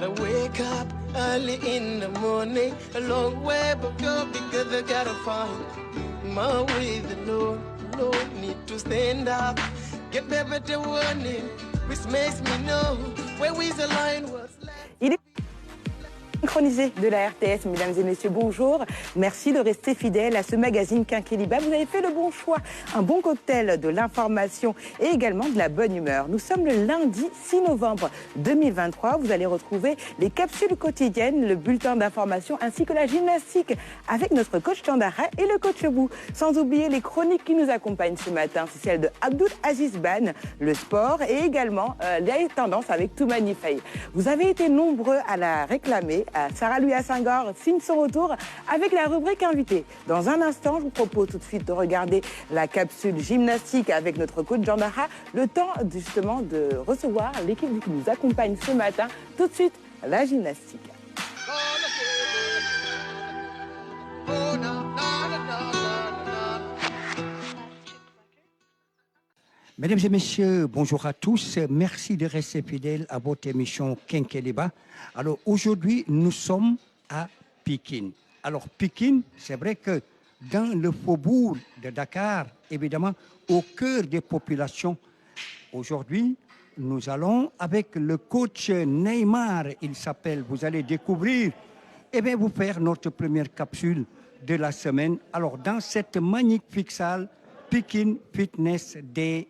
gotta wake up early in the morning, a long way but go because I gotta find my way. The Lord need to stand up, get better warning, which makes me know where is the line was left. Synchronisé de la RTS, mesdames et messieurs, bonjour. Merci de rester fidèles à ce magazine Quinquilibre. Vous avez fait le bon choix, un bon cocktail de l'information et également de la bonne humeur. Nous sommes le lundi 6 novembre 2023. Vous allez retrouver les capsules quotidiennes, le bulletin d'information ainsi que la gymnastique avec notre coach Tandara et le coach Bou. Sans oublier les chroniques qui nous accompagnent ce matin. C'est celle de Abdul Aziz Ban, le sport et également les tendances avec Toumani Faye. Vous avez été nombreux à la réclamer. Sarah Louis à Senghor signe son retour avec la rubrique invitée. Dans un instant, je vous propose tout de suite de regarder la capsule gymnastique avec notre coach Jean Dara. Le temps justement de recevoir l'équipe qui nous accompagne ce matin. Tout de suite, la gymnastique. Mesdames et messieurs, bonjour à tous. Merci de rester fidèles à votre émission Quinquilibre. Alors aujourd'hui, nous sommes à Pikine. Alors Pikine, c'est vrai que dans le faubourg de Dakar, évidemment, au cœur des populations, aujourd'hui, nous allons avec le coach Neymar, il s'appelle, vous allez découvrir, et bien vous faire notre première capsule de la semaine. Alors dans cette magnifique salle, Pikine Fitness D2.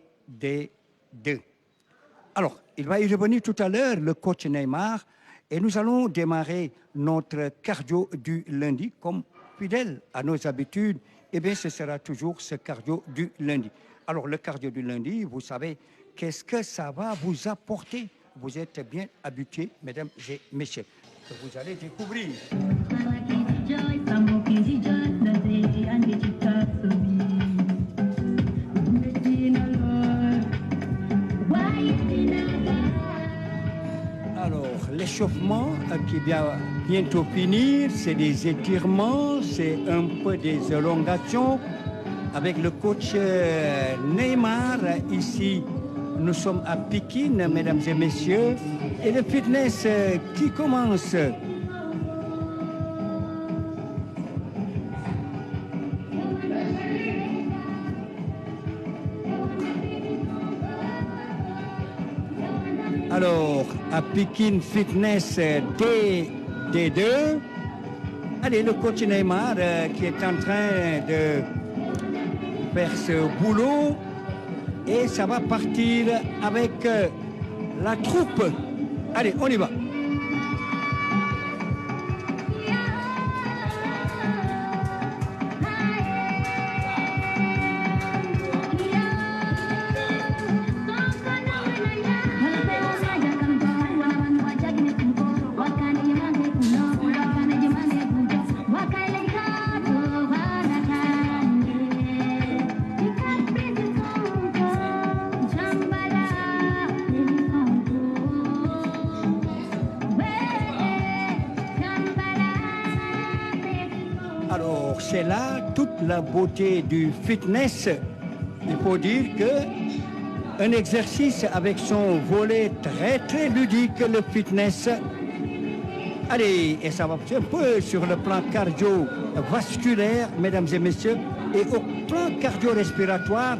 Alors, il va y revenir tout à l'heure, le coach Neymar, et nous allons démarrer notre cardio du lundi, comme fidèle à nos habitudes, eh bien, ce sera toujours ce cardio du lundi. Alors, le cardio du lundi, vous savez, qu'est-ce que ça va vous apporter? Vous êtes bien habitués, mesdames et messieurs, que vous allez découvrir. Alors, l'échauffement qui va bientôt finir, c'est des étirements, c'est un peu des élongations. Avec le coach Neymar, ici, nous sommes à Pikine, mesdames et messieurs, et le fitness qui commence. Alors, à Pikine Fitness D2, allez, le coach Neymar qui est en train de faire ce boulot et ça va partir avec la troupe. Allez, on y va. C'est là toute la beauté du fitness. Il faut dire que un exercice avec son volet très très ludique, le fitness. Allez, et ça va un peu sur le plan cardiovasculaire, mesdames et messieurs, et au plan cardio-respiratoire.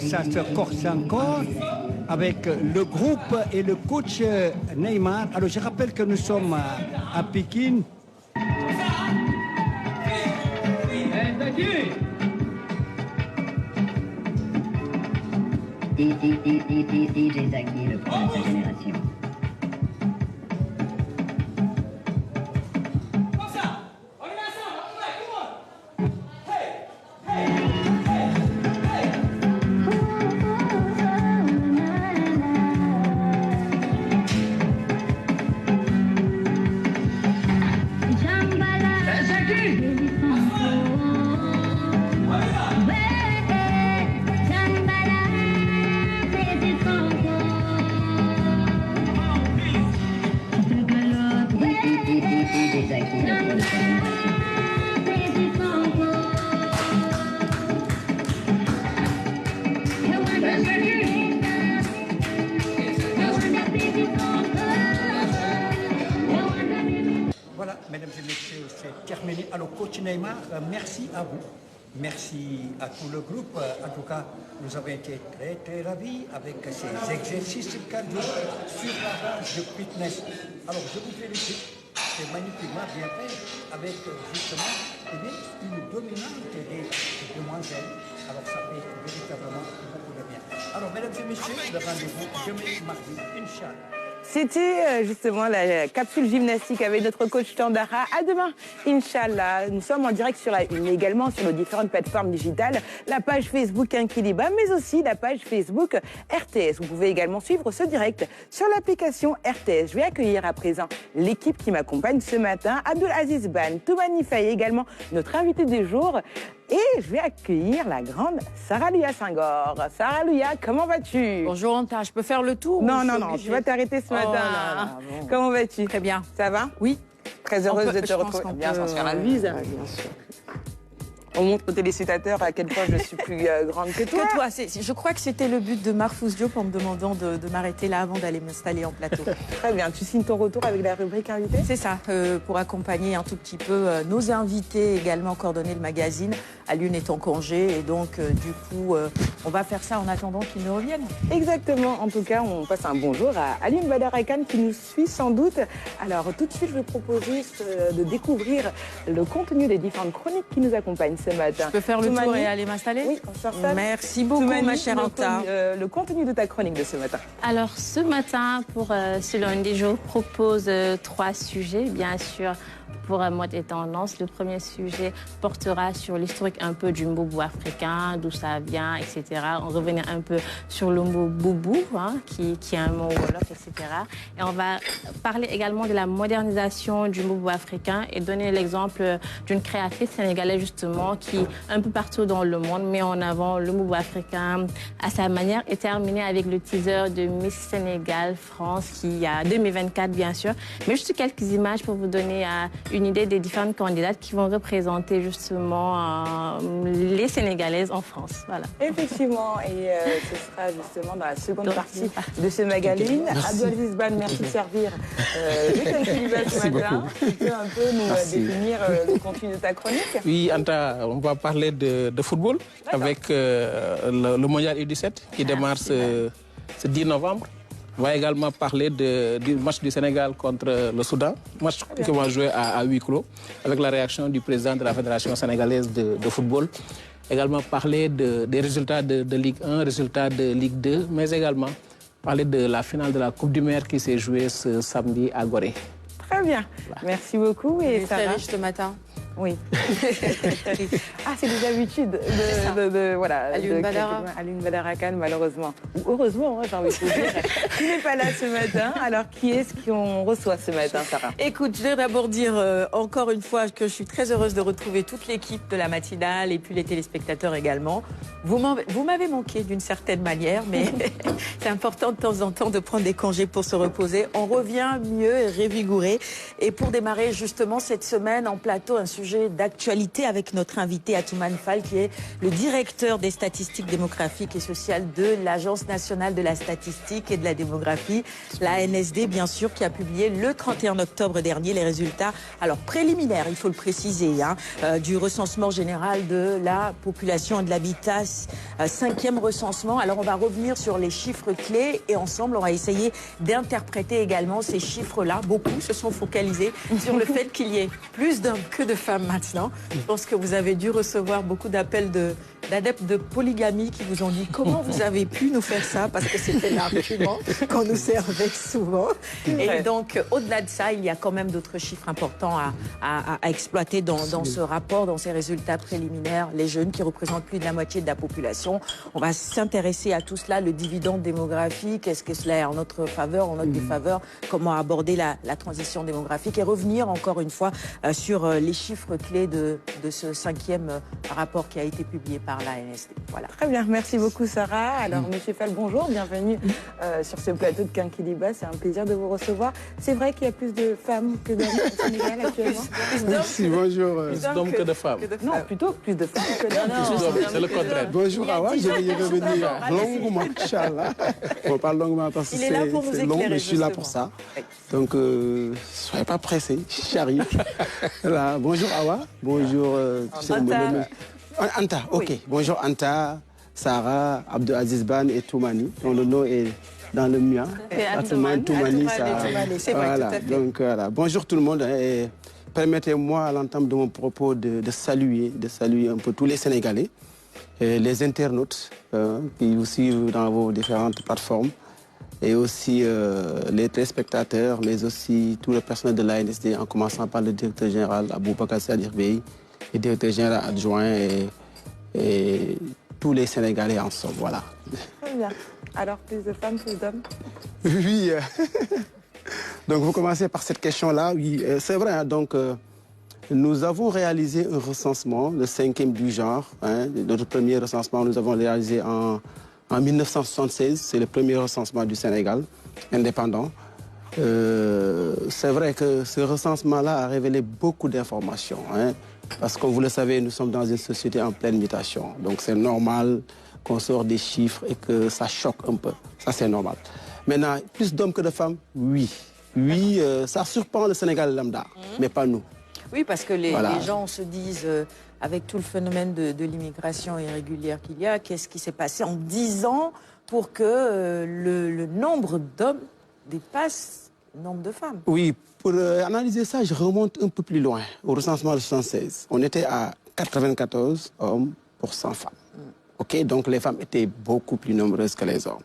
Ça se corse encore avec le groupe et le coach Neymar. Alors je rappelle que nous sommes à Pikine. DJ Zaki, le premier de sa génération. Voilà, mesdames et messieurs, c'est terminé. Alors, coach Neymar, merci à vous. Merci à tout le groupe. En tout cas, nous avons été très ravis avec ces exercices cardio sur la base de fitness. Alors, je vous félicite. C'est magnifiquement bien fait avec justement une dominante des demoiselles. Alors, ça fait véritablement beaucoup de bien. Alors, mesdames et messieurs, le rendez-vous demain mardi, Inch'Allah. C'était justement la capsule gymnastique avec notre coach Tandara. À demain, Inch'Allah. Nous sommes en direct sur la Une, mais également sur nos différentes plateformes digitales, la page Facebook Kinkeliba, mais aussi la page Facebook RTS. Vous pouvez également suivre ce direct sur l'application RTS. Je vais accueillir à présent l'équipe qui m'accompagne ce matin. Abdelaziz Ban, Toumani Faye, également notre invité du jour. Et je vais accueillir la grande Sarah Louya Senghor. Sarah Louya, comment vas-tu? Bonjour Anta, je peux faire le tour? Non, je vais t'arrêter ce matin. Bon. Comment vas-tu? Très bien. Ça va? Oui. Très heureuse de te retrouver. Bien, sans se faire la bise. Bien sûr. On montre aux téléspectateurs à quel point je suis plus grande que toi. Je crois que c'était le but de Marfous Diop en me demandant de m'arrêter là avant d'aller m'installer en plateau. Très bien. Tu signes ton retour avec la rubrique invité? C'est ça, pour accompagner un tout petit peu nos invités, également coordonner le magazine. Alune est en congé et donc du coup, on va faire ça en attendant qu'ils nous reviennent. Exactement. En tout cas, on passe un bonjour à Alioune Badarakan qui nous suit sans doute. Alors tout de suite, je vais proposer de découvrir le contenu des différentes chroniques qui nous accompagnent ce matin. Je peux faire le tour et aller m'installer? Oui, on sort ça. Merci beaucoup, ma chère Anta. Le contenu de ta chronique de ce matin. Alors, ce matin, pour ce lundi, je vous propose 3 sujets, bien sûr. Pour mode et tendance, le premier sujet portera sur l'historique un peu du mboubou africain, d'où ça vient, etc. On revenait un peu sur le mot boubou, qui est un mot wolof, etc. Et on va parler également de la modernisation du mboubou africain et donner l'exemple d'une créatrice sénégalaise justement qui, un peu partout dans le monde, met en avant le mboubou africain à sa manière et terminer avec le teaser de Miss Sénégal France qui a 2024 bien sûr. Mais juste quelques images pour vous donner une idée des différentes candidates qui vont représenter justement les Sénégalaises en France. Voilà. Effectivement, et ce sera justement dans la seconde partie de ce magazine. Abdelaziz Ban, merci de servir le Kinkeliba ce matin. Tu peux un peu nous définir le contenu de ta chronique? Oui, Anta, on va parler de football avec le Mondial U17 qui démarre ce 10 novembre. On va également parler du match du Sénégal contre le Soudan, match qui va jouer à huis clos, avec la réaction du président de la Fédération sénégalaise de football. Également parler des résultats de Ligue 1, résultats de Ligue 2, mais également parler de la finale de la Coupe du Maire qui s'est jouée ce samedi à Gorée. Très bien, merci beaucoup. Et très riche ce matin. Oui. C'est des habitudes voilà. Alioune Badarakan, malheureusement. Ou heureusement, j'ai envie de vous dire. Tu n'es pas là ce matin. Alors, qui est-ce qu'on reçoit ce matin, Sarah? Écoute, je vais d'abord dire encore une fois que je suis très heureuse de retrouver toute l'équipe de la matinale et puis les téléspectateurs également. Vous m'avez manqué d'une certaine manière, mais c'est important de temps en temps de prendre des congés pour se reposer. On revient mieux et révigoré. Et pour démarrer justement cette semaine en plateau, un sujet d'actualité avec notre invité Atoumane Fall, qui est le directeur des statistiques démographiques et sociales de l'Agence nationale de la statistique et de la démographie, la ANSD bien sûr, qui a publié le 31 octobre dernier les résultats, alors préliminaires, il faut le préciser, du recensement général de la population et de l'habitat, 5e recensement. Alors on va revenir sur les chiffres clés et ensemble on va essayer d'interpréter également ces chiffres-là. Beaucoup se sont focalisés sur le fait qu'il y ait plus d'hommes que de femmes maintenant. Je pense que vous avez dû recevoir beaucoup d'appels d'adeptes de polygamie qui vous ont dit comment vous avez pu nous faire ça, parce que c'était l'argument qu'on nous servait souvent. Et donc, au-delà de ça, il y a quand même d'autres chiffres importants à exploiter dans ce rapport, dans ces résultats préliminaires. Les jeunes qui représentent plus de la moitié de la population. On va s'intéresser à tout cela, le dividende démographique, est-ce que cela est en notre faveur, en notre défaveur, comment aborder la transition démographique et revenir encore une fois sur les chiffres chiffres clés de ce 5e rapport qui a été publié par l'ANSD. Voilà. Très bien, merci beaucoup Sarah. Alors Monsieur Fall, bonjour, bienvenue sur ce plateau de Quinquiliba, c'est un plaisir de vous recevoir. C'est vrai qu'il y a plus de femmes que d'hommes au Sénégal actuellement? Merci, bonjour. Plus d'hommes que de femmes. Non, plutôt plus de femmes que d'hommes. C'est le contraire. Bonjour Awa, je vais y revenir longuement, Inch'Allah. On parle longuement parce que Il est là pour nous c'est long, éclairer, mais je suis là justement. pour ça. Donc, soyez pas pressés, j'arrive. Voilà. Bonjour Awa, bonjour Anta, ok. Oui. Bonjour Anta, Sarah, Abdelaziz Ban et Toumani, dont le nom est dans le mien. Atoumane. Toumani, c'est vrai, voilà. tout à fait. Donc, voilà. Bonjour tout le monde. Et permettez-moi à l'entame de mon propos de saluer un peu tous les Sénégalais, et les internautes qui vous suivent dans vos différentes plateformes, et aussi les téléspectateurs, mais aussi tout le personnel de l'ANSD, en commençant par le directeur général Aboubacar Sadir Bey, le directeur général adjoint et tous les Sénégalais en somme. Voilà. Très bien. Alors, plus de femmes, plus d'hommes? Oui. Donc, vous commencez par cette question-là. Oui, c'est vrai. Hein, donc, nous avons réalisé un recensement, le 5e du genre. Hein, notre premier recensement, nous avons réalisé en 1976. C'est le premier recensement du Sénégal, indépendant. C'est vrai que ce recensement-là a révélé beaucoup d'informations. Hein, parce que, vous le savez, nous sommes dans une société en pleine mutation. Donc, c'est normal qu'on sort des chiffres et que ça choque un peu. Ça, c'est normal. Maintenant, plus d'hommes que de femmes, oui. Oui, ça surprend le Sénégal lambda, mais pas nous. Oui, parce que les gens se disent, avec tout le phénomène de l'immigration irrégulière qu'il y a, qu'est-ce qui s'est passé en 10 ans pour que le nombre d'hommes dépasse le nombre de femmes? Oui, pour analyser ça, je remonte un peu plus loin, au recensement de 1976. On était à 94 hommes pour 100 femmes. OK, donc les femmes étaient beaucoup plus nombreuses que les hommes.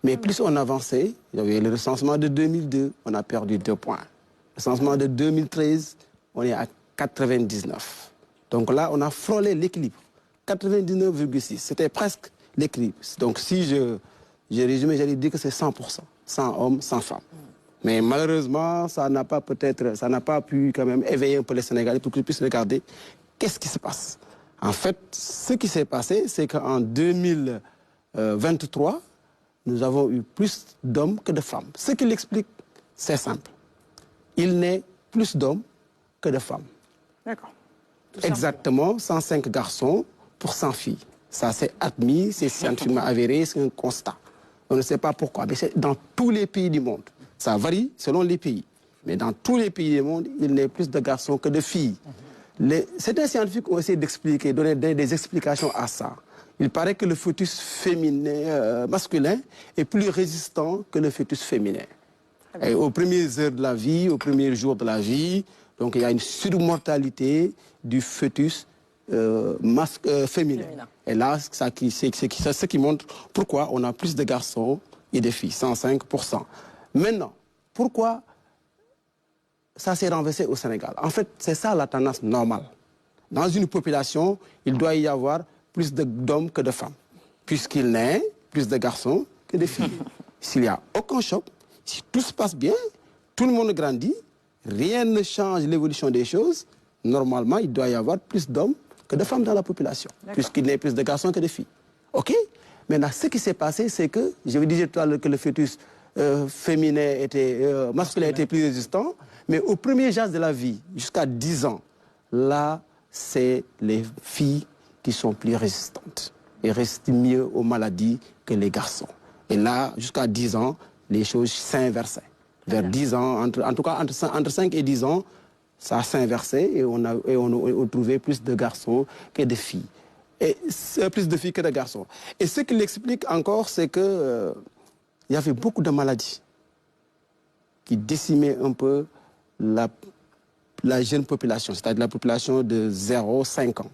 Mais plus on avançait, il y avait le recensement de 2002, on a perdu 2 points. Le recensement de 2013, on est à 99. Donc là, on a frôlé l'équilibre. 99,6, c'était presque l'équilibre. Donc si j'ai résumé, j'allais dire que c'est 100%. 100 hommes, 100 femmes. Mais malheureusement, ça n'a pas pu quand même éveiller un peu les Sénégalais pour qu'ils puissent regarder qu'est-ce qui se passe. En fait, ce qui s'est passé, c'est qu'en 2023, nous avons eu plus d'hommes que de femmes. Ce qui l'explique, c'est simple. Il naît plus d'hommes que de femmes. D'accord. Exactement 105 garçons pour 100 filles. Ça, c'est admis, c'est scientifiquement avéré, c'est un constat. On ne sait pas pourquoi, mais c'est dans tous les pays du monde. Ça varie selon les pays. Mais dans tous les pays du monde, il naît plus de garçons que de filles. Certains scientifiques ont essayé d'expliquer, donner des explications à ça. Il paraît que le fœtus masculin est plus résistant que le fœtus féminin. Et aux premières heures de la vie, aux premiers jours de la vie, donc il y a une surmortalité du fœtus féminin. Et là, c'est ce qui montre pourquoi on a plus de garçons et de filles, 105%. Maintenant, pourquoi ça s'est renversé au Sénégal? En fait, c'est ça la tendance normale. Dans une population, il doit y avoir plus d'hommes que de femmes, puisqu'il naît plus de garçons que de filles. S'il n'y a aucun choc, si tout se passe bien, tout le monde grandit, rien ne change l'évolution des choses, normalement, il doit y avoir plus d'hommes que de femmes dans la population, puisqu'il naît plus de garçons que de filles. OK? Maintenant, ce qui s'est passé, c'est que, je vous disais tout à l'heure que le fœtus masculin était plus résistant, mais au premier âge de la vie, jusqu'à 10 ans, là, c'est les filles qui sont plus résistantes et résistent mieux aux maladies que les garçons. Et là, jusqu'à 10 ans, les choses s'inversaient. Vers 10 ans, en tout cas entre 5 et 10 ans, ça s'inversait et on trouvait plus de garçons que de filles. Et plus de filles que de garçons. Et ce qui l'explique encore, c'est que il y avait beaucoup de maladies qui décimaient un peu la jeune population, c'est-à-dire la population de 0-5 ans.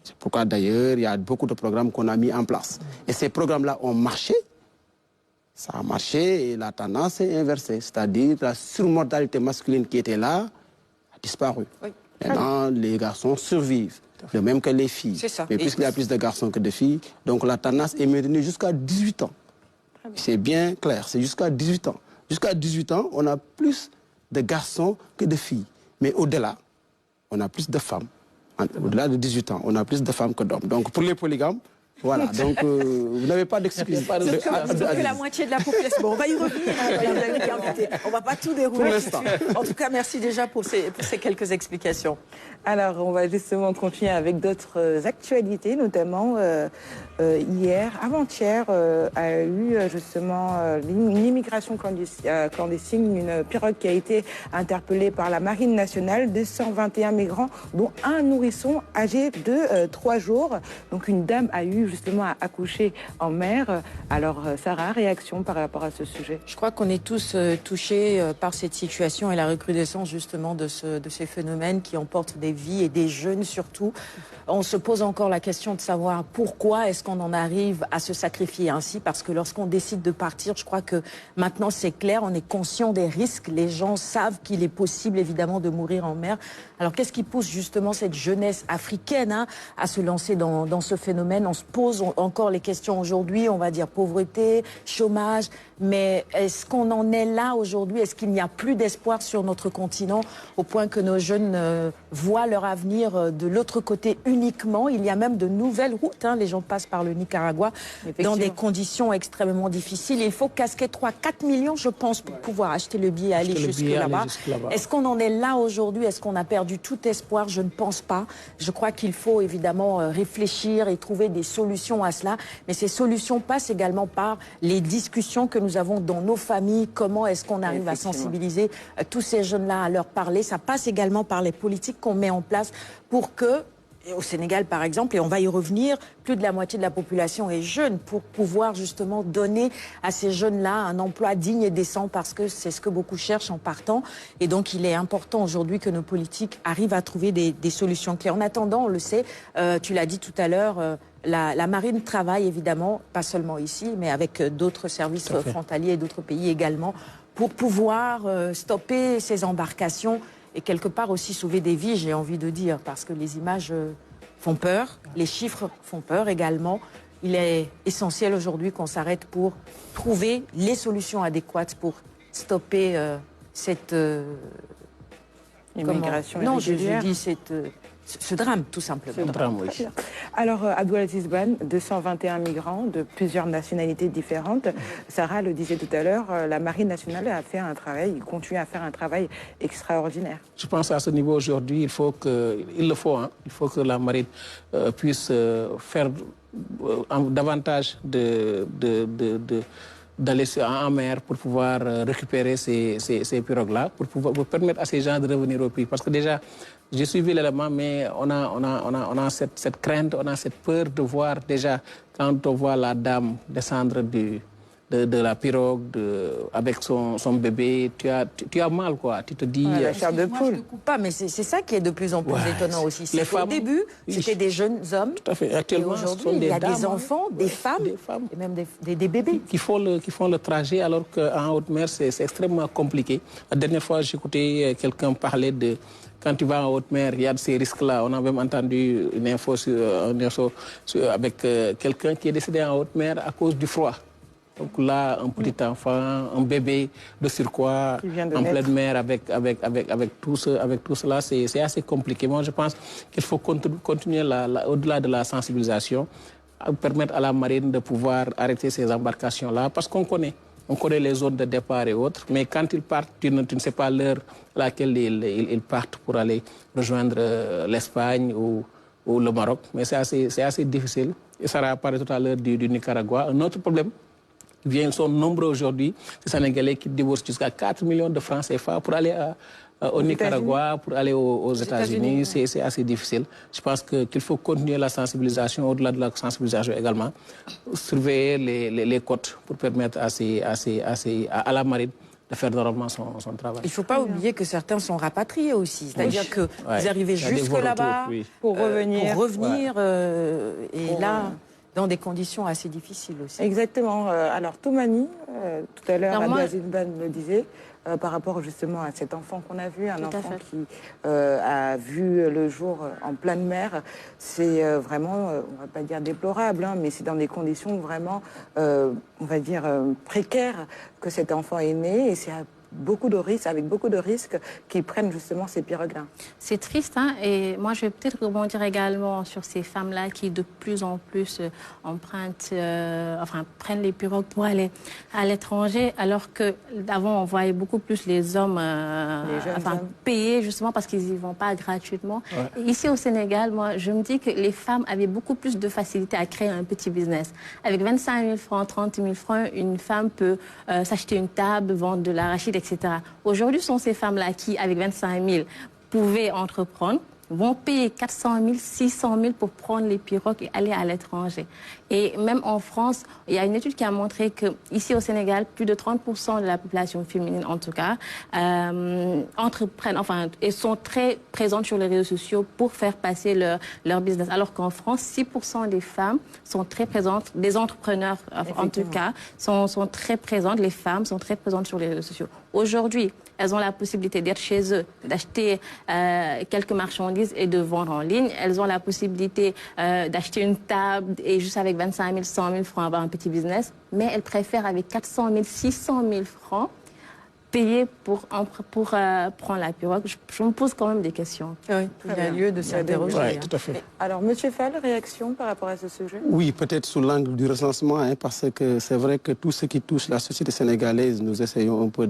C'est pourquoi d'ailleurs, il y a beaucoup de programmes qu'on a mis en place. Et ces programmes-là ont marché. Ça a marché et la tendance est inversée. C'est-à-dire la surmortalité masculine qui était là a disparu. Oui. Maintenant, les garçons survivent, de même que les filles. C'est ça. Mais puisqu'il y a plus de garçons que de filles, donc la tendance est maintenue jusqu'à 18 ans. C'est bien clair, c'est jusqu'à 18 ans. Jusqu'à 18 ans, on a plus de garçons que de filles. Mais au-delà, on a plus de femmes. Au-delà de 18 ans, on a plus de femmes que d'hommes. Donc pour les polygames, voilà, donc vous n'avez pas d'excuses. Sauf que la moitié de la population. Bon, on va y revenir. On ne va pas tout dérouler. En tout cas, merci déjà pour ces quelques explications. Alors, on va justement continuer avec d'autres actualités, notamment hier, avant-hier, a eu justement une immigration clandestine, une pirogue qui a été interpellée par la Marine nationale, 221 migrants, dont un nourrisson âgé de 3 jours. Donc, une dame a eu justement à accoucher en mer. Alors, Sarah, réaction par rapport à ce sujet? Je crois qu'on est tous touchés par cette situation et la recrudescence justement de ces phénomènes qui emportent des vies et des jeunes surtout. On se pose encore la question de savoir pourquoi est-ce qu'on en arrive à se sacrifier ainsi, parce que lorsqu'on décide de partir, je crois que maintenant c'est clair, on est conscient des risques, les gens savent qu'il est possible évidemment de mourir en mer. Alors qu'est-ce qui pousse justement cette jeunesse africaine à se lancer dans ce phénomène? On se pose encore les questions aujourd'hui, on va dire pauvreté, chômage, mais est-ce qu'on en est là aujourd'hui? Est-ce qu'il n'y a plus d'espoir sur notre continent au point que nos jeunes voient leur avenir de l'autre côté uniquement? Il y a même de nouvelles routes, les gens passent par le Nicaragua dans des conditions extrêmement difficiles. Il faut casquer 3-4 millions, je pense, pour pouvoir acheter le billet et aller jusque là-bas. Est-ce qu'on en est là aujourd'hui? Est-ce qu'on a perdu tout espoir? Je ne pense pas. Je crois qu'il faut évidemment réfléchir et trouver des solutions à cela. Mais ces solutions passent également par les discussions que nous avons dans nos familles. Comment est-ce qu'on arrive à sensibiliser tous ces jeunes-là, à leur parler? Ça passe également par les politiques qu'on met en place pour que, au Sénégal par exemple, et on va y revenir, plus de la moitié de la population est jeune, pour pouvoir justement donner à ces jeunes-là un emploi digne et décent, parce que c'est ce que beaucoup cherchent en partant. Et donc il est important aujourd'hui que nos politiques arrivent à trouver des solutions claires. En attendant, on le sait, tu l'as dit tout à l'heure, la marine travaille évidemment, pas seulement ici, mais avec d'autres services frontaliers et d'autres pays également, pour pouvoir stopper ces embarcations et quelque part aussi sauver des vies, j'ai envie de dire, parce que les images font peur, les chiffres font peur également. Il est essentiel aujourd'hui qu'on s'arrête pour trouver les solutions adéquates pour stopper cette immigration irrégulière. Non, je dis ce drame, tout simplement. Ce drame, oui. Alors, Abdelaziz Ban, 221 migrants de plusieurs nationalités différentes. Sarah le disait tout à l'heure, la Marine nationale a fait un travail, il continue à faire un travail extraordinaire. Je pense à ce niveau aujourd'hui, il faut que la Marine puisse faire davantage d'aller en mer pour pouvoir récupérer ces pirogues-là, pour permettre à ces gens de revenir au pays. Parce que déjà, j'ai suivi l'élément, mais on a cette crainte, on a cette peur de voir déjà, quand on voit la dame descendre de la pirogue avec son bébé, tu as mal, quoi. Tu te dis... la chair de poule. Moi, je ne coupe pas, mais c'est ça qui est de plus en plus étonnant aussi. Les femmes, au début, c'était des jeunes hommes. Tout à fait. Actuellement, aujourd'hui, il y a des enfants, des femmes et même des bébés. Qui font le trajet, alors qu'en haute mer, c'est extrêmement compliqué. La dernière fois, j'écoutais quelqu'un parler de... Quand tu vas en haute mer, il y a de ces risques-là. On a même entendu une info avec quelqu'un qui est décédé en haute mer à cause du froid. Donc là, un petit enfant, un bébé de surcroît, en pleine mer avec tout cela, c'est assez compliqué. Moi, je pense qu'il faut continuer au-delà de la sensibilisation, à permettre à la marine de pouvoir arrêter ces embarcations-là, parce qu'on connaît. On connaît les zones de départ et autres, mais quand ils partent, tu ne sais pas l'heure à laquelle ils partent pour aller rejoindre l'Espagne ou le Maroc. Mais c'est assez difficile. Et ça a parlé tout à l'heure du Nicaragua. Un autre problème, ils sont nombreux aujourd'hui, ces Sénégalais qui déboursent jusqu'à 4 millions de francs CFA pour aller au Nicaragua, pour aller aux États-Unis. C'est assez difficile. Je pense qu'il faut continuer la sensibilisation, au-delà de la sensibilisation également, surveiller les côtes pour permettre à la marine de faire normalement son travail. Il ne faut pas oublier que certains sont rapatriés aussi. C'est-à-dire qu'ils arrivaient jusque là-bas pour revenir. Et là, dans des conditions assez difficiles aussi. Exactement. Alors, Toumani, tout à l'heure, Abdelaziz Ban le disait, par rapport justement à cet enfant qu'on a vu, un Tout à enfant fait. qui a vu le jour en pleine mer. C'est vraiment, on va pas dire déplorable, hein, mais c'est dans des conditions vraiment, on va dire, précaires que cet enfant est né, et c'est beaucoup de risques, avec beaucoup de risques qu'ils prennent justement ces pirogues-là. C'est triste, hein, et moi je vais peut-être rebondir également sur ces femmes-là qui de plus en plus prennent les pirogues pour aller à l'étranger, alors que d'avant on voyait beaucoup plus les hommes, hommes. payer justement parce qu'ils n'y vont pas gratuitement. Ouais. Et ici au Sénégal, moi je me dis que les femmes avaient beaucoup plus de facilité à créer un petit business. Avec 25 000 francs, 30 000 francs, une femme peut s'acheter une table, vendre de l'arachide, etc. Aujourd'hui, ce sont ces femmes-là qui, avec 25 000, pouvaient entreprendre, vont payer 400 000, 600 000 pour prendre les pirogues et aller à l'étranger. Et même en France, il y a une étude qui a montré qu'ici au Sénégal, plus de 30% de la population féminine, en tout cas, entreprennent, et sont très présentes sur les réseaux sociaux pour faire passer leur business. Alors qu'en France, 6% des femmes sont très présentes, des entrepreneurs, en tout cas, sont très présentes, les femmes sont très présentes sur les réseaux sociaux. Aujourd'hui, elles ont la possibilité d'être chez eux, d'acheter quelques marchandises et de vendre en ligne. Elles ont la possibilité d'acheter une table et juste avec 25 000, 100 000 francs avoir un petit business. Mais elles préfèrent avec 400 000, 600 000 francs payer pour prendre la pirogue. Je me pose quand même des questions. Oui, il y a lieu de s'interroger. Oui, tout à fait. Alors, Monsieur Fall, réaction par rapport à ce sujet? Oui, peut-être sous l'angle du recensement, hein, parce que c'est vrai que tout ce qui touche la société sénégalaise, nous essayons un peu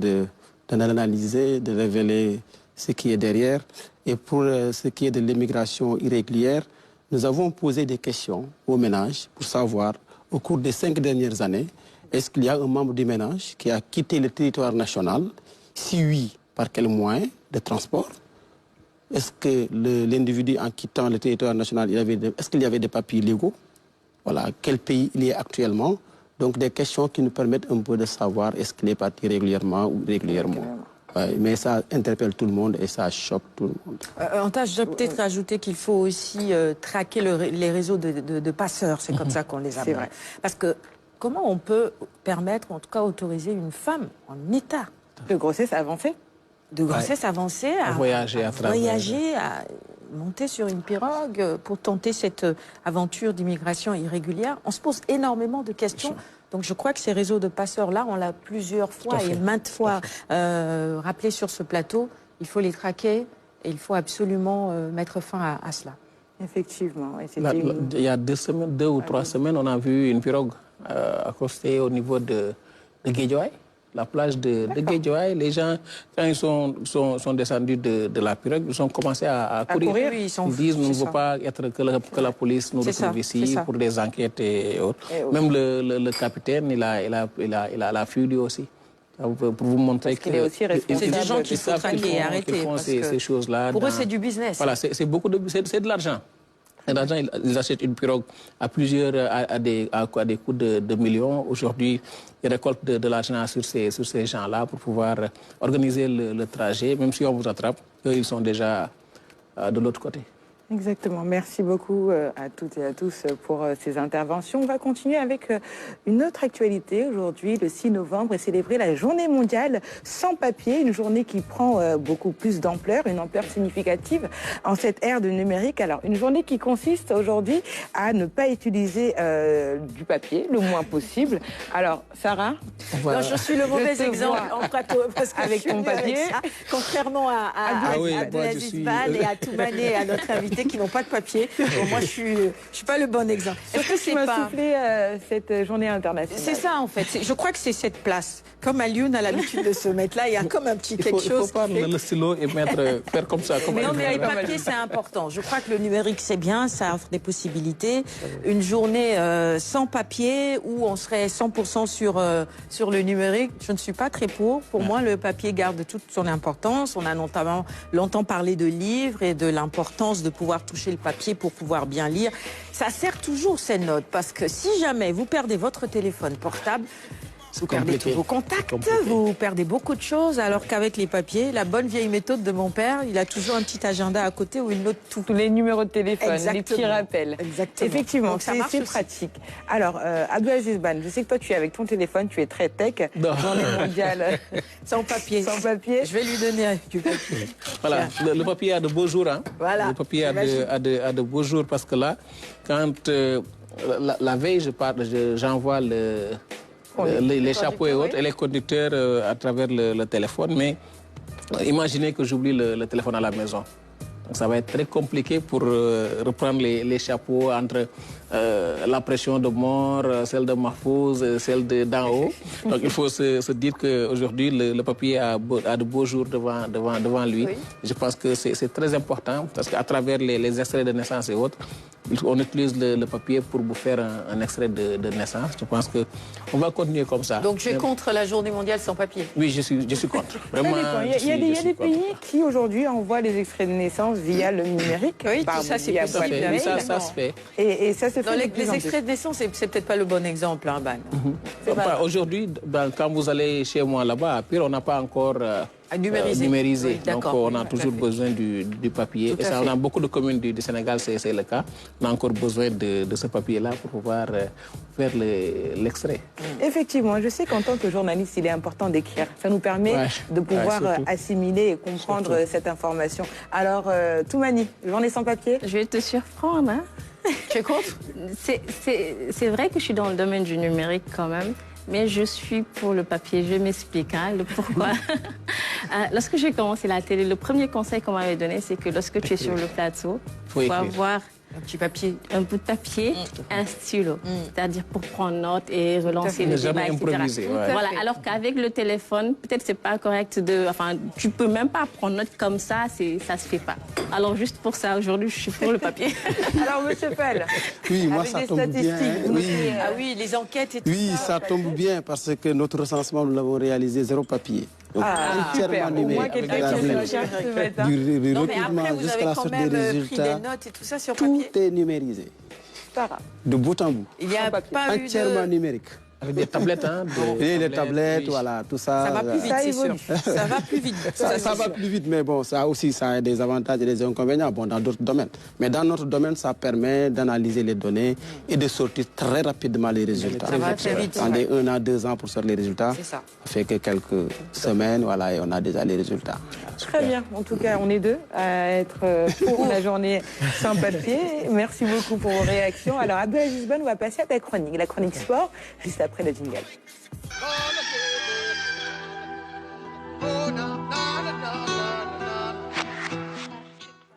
d'analyser, de révéler ce qui est derrière. Et pour ce qui est de l'immigration irrégulière, nous avons posé des questions aux ménages pour savoir, au cours des 5 dernières années, est-ce qu'il y a un membre du ménage qui a quitté le territoire national? Si oui, par quel moyen de transport? Est-ce que l'individu, en quittant le territoire national, est-ce qu'il y avait des papiers légaux? Voilà, quel pays il est actuellement? Donc des questions qui nous permettent un peu de savoir est-ce qu'il est parti régulièrement ou irrégulièrement. Ouais, mais ça interpelle tout le monde et ça choque tout le monde. Je vais peut-être rajouter qu'il faut aussi traquer les réseaux de passeurs, c'est comme ça qu'on les appelle. vrai. Parce que comment on peut permettre, en tout cas autoriser une femme en état De grossesse avancée? de grossesse avancée À voyager à travers- voyager, à monter sur une pirogue pour tenter cette aventure d'immigration irrégulière? On se pose énormément de questions. Donc je crois que ces réseaux de passeurs-là, on l'a plusieurs fois et maintes fois rappelé sur ce plateau. Il faut les traquer et il faut absolument mettre fin à cela. Effectivement. Et c'était Il y a 2 ou 3 semaines, on a vu une pirogue accostée au niveau de Guédiawaye, la plage de Guédiawaye. Les gens, quand ils sont descendus de la pirogue, ils ont commencé à courir. Oui, ils disent nous ne voulons pas être que la police nous retrouve ici pour des enquêtes et autres. Même le capitaine, il a fui lui aussi. Pour vous montrer qu'il est aussi responsable. C'est des gens qui savent sont traqués et arrêtés. qu'ils font parce ces que choses-là. pour eux, c'est du business. Voilà, c'est de l'argent. Et l'argent, ils achètent une pirogue à des coûts de millions. Aujourd'hui, ils récoltent de l'argent sur ces gens-là pour pouvoir organiser le trajet. Même si on vous attrape, eux, ils sont déjà de l'autre côté. Exactement. Merci beaucoup à toutes et à tous pour ces interventions. On va continuer avec une autre actualité. Aujourd'hui, le 6 novembre, est célébrée la Journée mondiale sans papier, une journée qui prend beaucoup plus d'ampleur, une ampleur significative en cette ère de numérique. Alors, une journée qui consiste aujourd'hui à ne pas utiliser du papier le moins possible. Alors, Sarah, Non, je suis le mauvais te exemple vois en plateau parce que avec je suis ton venue avec papier. ça, contrairement à oui, moi, je Abdelaziz suis- Bal et à Toumane et à notre invité qui n'ont pas de papier. Bon, moi, je suis pas le bon exemple. est-ce que tu m'as soufflé cette journée internationale? C'est ça en fait. Je crois que c'est cette place. Comme Alioune a l'habitude de se mettre là, il y a comme un petit Il quelque faut chose. prendre le stylo et faire comme ça. Comme Non, mais les papiers, c'est important. Je crois que le numérique, c'est bien, ça offre des possibilités. Une journée sans papier où on serait 100% sur le numérique, je ne suis pas très pour. Pour moi, le papier garde toute son importance. On a notamment longtemps parlé de livres et de l'importance de pouvoir toucher le papier pour pouvoir bien lire. Ça sert toujours ces notes parce que si jamais vous perdez votre téléphone portable, Vous perdez tous vos contacts, vous perdez beaucoup de choses, alors qu'avec les papiers, la bonne vieille méthode de mon père, il a toujours un petit agenda à côté où il note tout. Tous les numéros de téléphone, Exactement. les petits rappels. Exactement. Effectivement, Donc ça marche c'est aussi. pratique. Alors, Abdelaziz Ban, je sais que toi, tu es avec ton téléphone, tu es très tech. Non. Journée mondiale Sans papier. sans papier. Je vais lui donner du papier. Voilà, le papier a de beaux jours. Hein. Voilà, Le papier a de beaux jours parce que là, quand la veille, j'envoie les chapeaux et autres et les conducteurs à travers le téléphone. Mais imaginez que j'oublie le téléphone à la maison. Donc ça va être très compliqué pour reprendre les chapeaux entre la pression de mort, celle de Mahfouz, celle d'en haut. Donc il faut se dire qu'aujourd'hui, le papier a de beaux jours devant lui. Oui. Je pense que c'est très important parce qu'à travers les extraits de naissance et autres, on utilise le papier pour vous faire un extrait de naissance. Je pense qu'on va continuer comme ça. Donc je suis contre la journée mondiale sans papier. Oui, je suis contre. Vraiment, Il y a des pays qui aujourd'hui envoient les extraits de naissance via le numérique. Oui, par tout ça c'est via possible. boîte mail. Ça se fait. Et ça se fait Dans de les plus en plus. extraits de naissance, c'est peut-être pas le bon exemple, hein, Ban. Enfin, aujourd'hui, quand vous allez chez moi là-bas, à Pire, on n'a pas encore numérisé. Oui, Donc d'accord. on a Tout à toujours fait. besoin du papier. Tout Et à ça, fait. on a beaucoup de communes du Sénégal, c'est le cas. On a encore besoin de ce papier-là pour pouvoir faire l'extrait. Effectivement, je sais qu'en tant que journaliste, il est important d'écrire. Ça nous permet Ouais. de pouvoir Ouais, surtout. assimiler et comprendre cette information. Alors, Toumani, journée sans papier? Je vais te surprendre. Hein? Tu es contre? C'est vrai que je suis dans le domaine du numérique quand même, mais je suis pour le papier. Je m'explique le pourquoi. Lorsque j'ai commencé la télé, le premier conseil qu'on m'avait donné, c'est que lorsque tu es sur le plateau, il faut écrire. avoir Un petit papier. un bout de papier, un stylo, c'est-à-dire pour prendre note et relancer Ne le jamais débat, etc. improviser, ouais. Voilà, alors qu'avec le téléphone, peut-être c'est pas correct tu peux même pas prendre note comme ça, ça se fait pas. Alors juste pour ça, aujourd'hui, je suis pour le papier. Alors, monsieur Pell, Oui, moi avec ça des tombe bien. statistiques, vous Oui. notez, Ah oui, les enquêtes et tout Oui, ça. ça tombe bien parce que notre recensement, nous l'avons réalisé zéro papier. Donc, super. entièrement Au moins numérique. quelqu'un Avec la qui rue. recherche ce matin. Du Non, mais recrutement après, vous jusqu'à avez la quand sortie même des pris résultats. des notes et tout ça sur Tout papier. est numérisé, Sarah. de bout en bout. Il n'y a Sans papier. pas eu Entièrement de... numérique. Avec des tablettes. Hein, Et les tablettes, oui. voilà, tout ça. Ça va plus vite, Ça c'est sûr. évolue. Ça va plus vite. Ça c'est va sûr. plus vite, mais bon, ça aussi, ça a des avantages et des inconvénients dans d'autres domaines. Mais dans notre domaine, ça permet d'analyser les données et de sortir très rapidement les résultats. Ça va très vite. Attendez 1 à 2 ans pour sortir les résultats. C'est ça. Ça fait que quelques semaines, voilà, et on a déjà les résultats. Très bien. En tout cas, on est deux à être pour la journée sans papier. Merci beaucoup pour vos réactions. Alors, Abdelaziz Ban, on va passer à ta chronique, la chronique sport, juste après le jingle.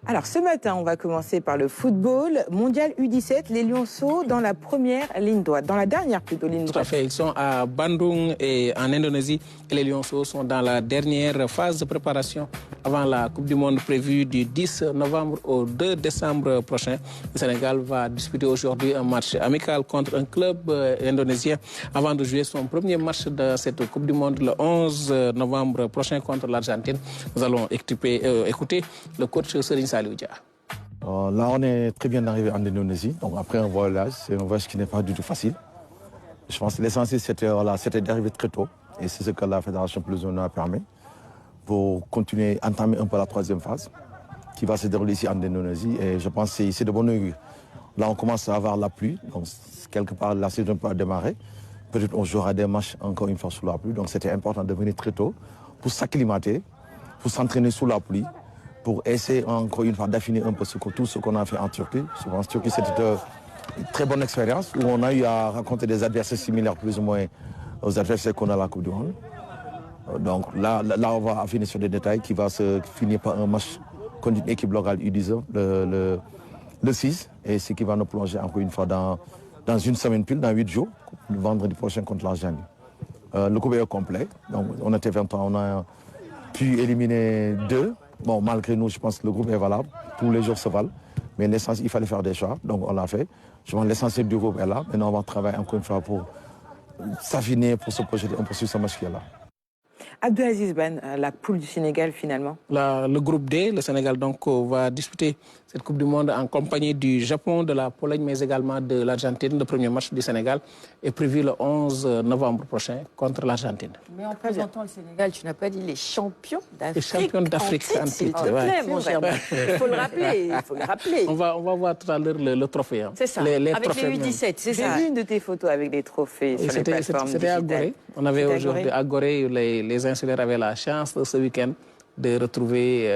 Alors ce matin, on va commencer par le football. Mondial U17, les Lionceaux dans la première ligne droite, dans la dernière plutôt ligne Tout à droite. fait. Ils sont à Bandung et en Indonésie. Et les Lionceaux sont dans la dernière phase de préparation avant la Coupe du Monde prévue du 10 novembre au 2 décembre prochain. Le Sénégal va disputer aujourd'hui un match amical contre un club indonésien avant de jouer son premier match de cette Coupe du Monde le 11 novembre prochain contre l'Argentine. Nous allons écouter le coach Serigne Saliou Dia. Là, on est très bien arrivé en Indonésie. Donc, après un voyage, c'est un voyage qui n'est pas du tout facile. Je pense que l'essentiel, c'était d'arriver très tôt. Et c'est ce que la Fédération plus ou moins permet pour continuer à entamer un peu la troisième phase qui va se dérouler ici en Indonésie. Et je pense que c'est de bon augure. Là, on commence à avoir la pluie. Donc, quelque part, la saison peut démarrer. Peut-être on jouera des matchs encore une fois sous la pluie. Donc, c'était important de venir très tôt pour s'acclimater, pour s'entraîner sous la pluie, pour essayer encore une fois d'affiner un peu tout ce qu'on a fait en Turquie. Souvent, en Turquie, c'était une très bonne expérience où on a eu à rencontrer des adversaires similaires plus ou moins aux adversaires qu'on a à la Coupe du Monde. Donc là, on va affiner sur des détails qui va se finir par un match contre une équipe locale U19 le 6 et ce qui va nous plonger encore une fois dans une semaine pile, dans 8 jours, le vendredi prochain contre l'Argentine. Le groupe est complet, donc on était 23, on a pu éliminer 2. Bon, malgré nous, je pense que le groupe est valable, tous les jours se valent, mais l'essentiel, il fallait faire des choix, donc on l'a fait. Je pense que l'essentiel du groupe est là, maintenant on va travailler encore une fois pour s'affiner, pour se projeter un peu sur ce match qui est là. Abdelaziz Ben, la poule du Sénégal finalement. Le groupe D, le Sénégal donc va disputer cette Coupe du Monde en compagnie du Japon, de la Pologne, mais également de l'Argentine. Le premier match du Sénégal est prévu le 11 novembre prochain contre l'Argentine. Mais en présentant le Sénégal, tu n'as pas dit les champions d'Afrique. Les champions d'Afrique en titre, s'il te plaît, mon cher. Il faut le rappeler, il faut le rappeler. On va voir tout à l'heure le trophée. Hein. C'est ça, les avec trophées les U17, c'est ça. J'ai vu une de tes photos avec des trophées sur les plateformes C'était à digitales. Gorée. On avait aujourd'hui à Gorée, les insulaires avaient la chance ce week-end de retrouver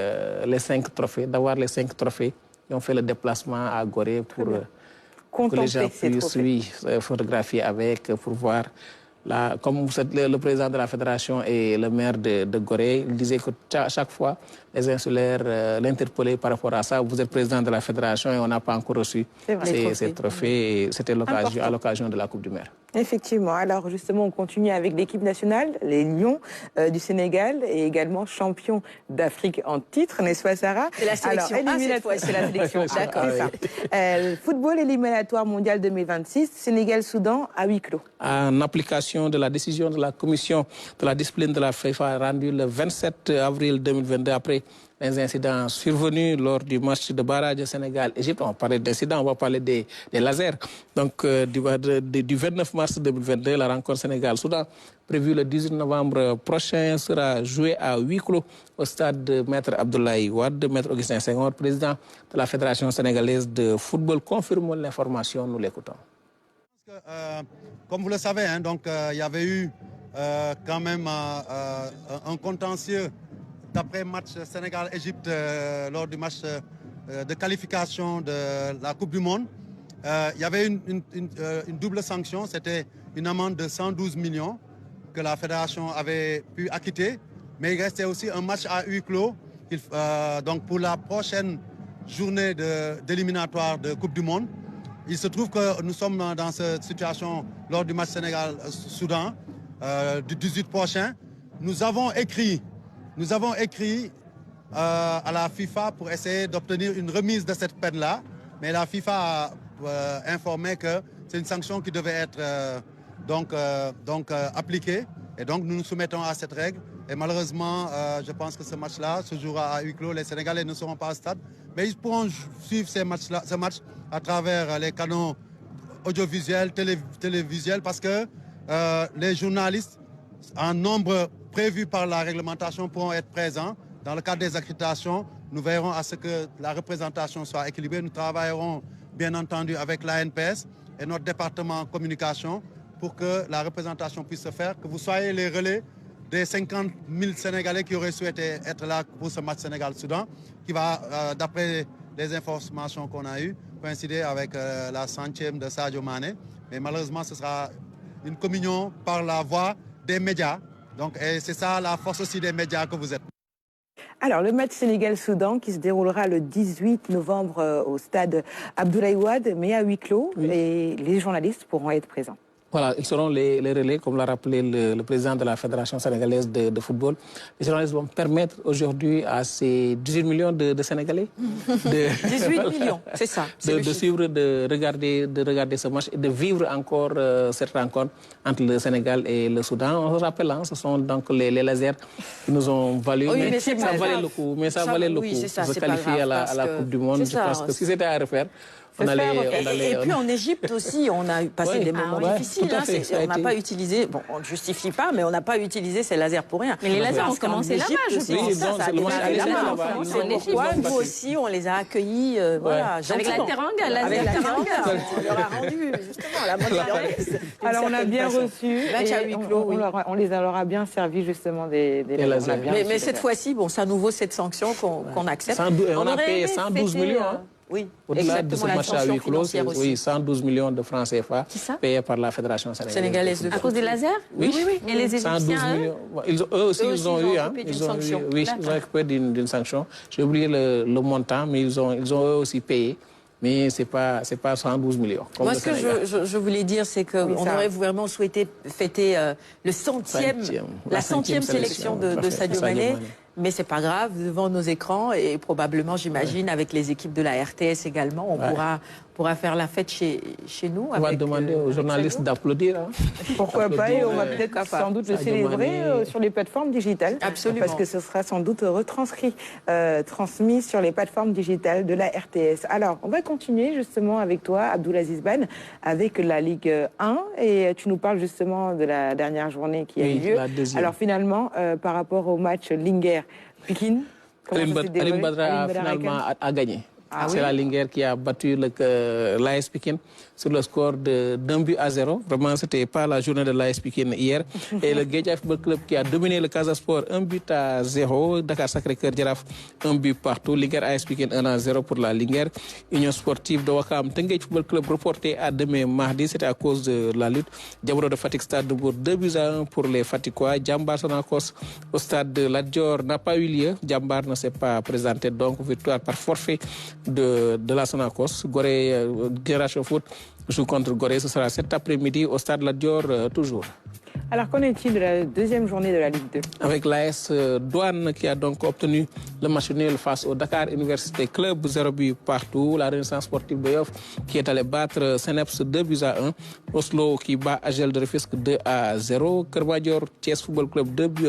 les 5 trophées, d'avoir les 5 trophées. Ils ont fait le déplacement à Gorée pour que les gens puissent photographier avec, pour voir. Comme vous êtes le président de la fédération et le maire de Gorée, il disait que chaque fois, les insulaires l'interpellaient par rapport à ça. Vous êtes président de la fédération et on n'a pas encore reçu ces trophées. C'était à l'occasion de la Coupe du Maire. Effectivement. Alors justement, on continue avec l'équipe nationale, les Lions du Sénégal et également champion d'Afrique en titre, n'est-ce pas Sarah? C'est la sélection. Cette fois, c'est la sélection. D'accord. Football éliminatoire mondial 2026, Sénégal-Soudan à huis clos. En application de la décision de la commission de la discipline de la FIFA rendue le 27 avril 2022 après les incidents survenus lors du match de barrage Sénégal-Égypte. On parlait d'incidents, on va parler des lasers. Donc, du 29 mars 2022, la rencontre Sénégal-Soudan, prévue le 18 novembre prochain, sera jouée à huis clos au stade de Maître Abdoulaye Wade. Maître Augustin Senghor, président de la Fédération sénégalaise de football, confirme l'information. Nous l'écoutons. Comme vous le savez, hein, donc il y avait eu quand même un contentieux d'après match Sénégal-Égypte lors du match de qualification de la Coupe du Monde. Il y avait une double sanction, c'était une amende de 112 millions que la fédération avait pu acquitter, mais il restait aussi un match à huis clos. Donc pour la prochaine journée d'éliminatoire de Coupe du Monde, il se trouve que nous sommes dans cette situation lors du match Sénégal-Soudan du 18 prochain. Nous avons écrit à la FIFA pour essayer d'obtenir une remise de cette peine-là, mais la FIFA a informé que c'est une sanction qui devait être appliquée, et donc nous nous soumettons à cette règle. Et malheureusement, je pense que ce match-là se jouera à huis clos. Les Sénégalais ne seront pas au stade, mais ils pourront suivre ce match à travers les canaux audiovisuels, télévisuels, parce que les journalistes, en nombre prévu par la réglementation, pourront être présents. Dans le cadre des accréditations, nous veillerons à ce que la représentation soit équilibrée. Nous travaillerons bien entendu avec l'ANPS et notre département communication pour que la représentation puisse se faire, que vous soyez les relais des 50 000 Sénégalais qui auraient souhaité être là pour ce match Sénégal-Soudan, qui va, d'après les informations qu'on a eues, coïncider avec la 100e de Sadio Mané. Mais malheureusement, ce sera une communion par la voie des médias. Donc, et c'est ça la force aussi des médias que vous êtes. Alors, le match Sénégal-Soudan qui se déroulera le 18 novembre au stade Abdoulaye Wade, mais à huis clos, et les journalistes pourront être présents. Voilà, ils seront les relais, comme l'a rappelé le président de la Fédération sénégalaise de football. Les journalistes vont permettre aujourd'hui à ces 18 millions de Sénégalais 18 millions, c'est ça. De suivre, de regarder ce match et de vivre encore cette rencontre entre le Sénégal et le Soudan. On se rappelle, hein, ce sont donc les lasers qui nous ont valu. Oui, mais ça valait le coup. Mais ça valait le coup de se qualifier à la Coupe du Monde. Je pense que si c'était à refaire, et puis en Égypte aussi, on a passé des moments difficiles. On n'a pas utilisé, bon, on ne justifie pas, mais on n'a pas utilisé ces lasers pour rien. Mais les lasers ont commencé là-bas, je pense. C'est pourquoi nous aussi, on les a accueillis avec la teranga, laser teranga. On leur a rendu justement la mode. Alors on a bien reçu, on les aura bien servi justement des lasers. Mais cette fois-ci, bon, c'est à nouveau cette sanction qu'on accepte. On a payé 112 millions. Oui, au-delà de ce match à huis clos, 112 millions de francs CFA payés par la Fédération sénégalaise. À cause des lasers? Oui. Et les Égyptiens, 112 millions. Eux aussi, ils ont eu. Ils ont récupéré d'une sanction. J'ai oublié le montant, mais ils ont eux aussi payé. Mais ce n'est pas 112 millions. Moi, ce que je voulais dire, c'est qu'on aurait vraiment souhaité fêter la centième sélection de Sadio Mané. Mais c'est pas grave, devant nos écrans et probablement, j'imagine, avec les équipes de la RTS également, on pourra faire la fête chez nous. On va demander aux journalistes d'applaudir. Hein. Pourquoi pas, et on va peut-être sans doute le célébrer sur les plateformes digitales. Absolument. Parce que ce sera sans doute retranscrit, transmis sur les plateformes digitales de la RTS. Alors, on va continuer justement avec toi, Abdoulaziz Ban, avec la Ligue 1. Et tu nous parles justement de la dernière journée qui a eu lieu. Alors finalement, par rapport au match Linguère-Pikin, Alim Badra finalement a gagné. C'est la Linguère qui a battu l'AS Pikin sur le score d'un but à 0. Vraiment, ce n'était pas la journée de l'AS Pikin hier. Et le Guédiawaye Football Club qui a dominé le Casa Sport 1 but à 0. Dakar Sacré-Cœur Jaraaf 1 but partout. Linguère AS Pikin 1 à 0 pour la Linguère. Union sportive de Ouakam Teungueth Football Club reporté à demain mardi. C'était à cause de la lutte. Diabolo de Fatick Stade de Mbour 2 buts à 1 pour les Fatickois. Jambar Sonacos au stade de Lat Dior n'a pas eu lieu. Jambar ne s'est pas présenté, donc victoire par forfait de la Sonacos. Gorée Génération Foot joue contre Gorée. Ce sera cet après-midi au stade Lat Dior toujours. Alors, qu'en est-il de la deuxième journée de la Ligue 2 ? Avec l'AS Douane qui a donc obtenu le match nul face au Dakar Université Club, 0 but partout. La Renaissance sportive de Yoff qui est allée battre Seneps 2 buts à 1. Oslo qui bat Agel de Rufisque 2 à 0. Keur Madior Thiès Football Club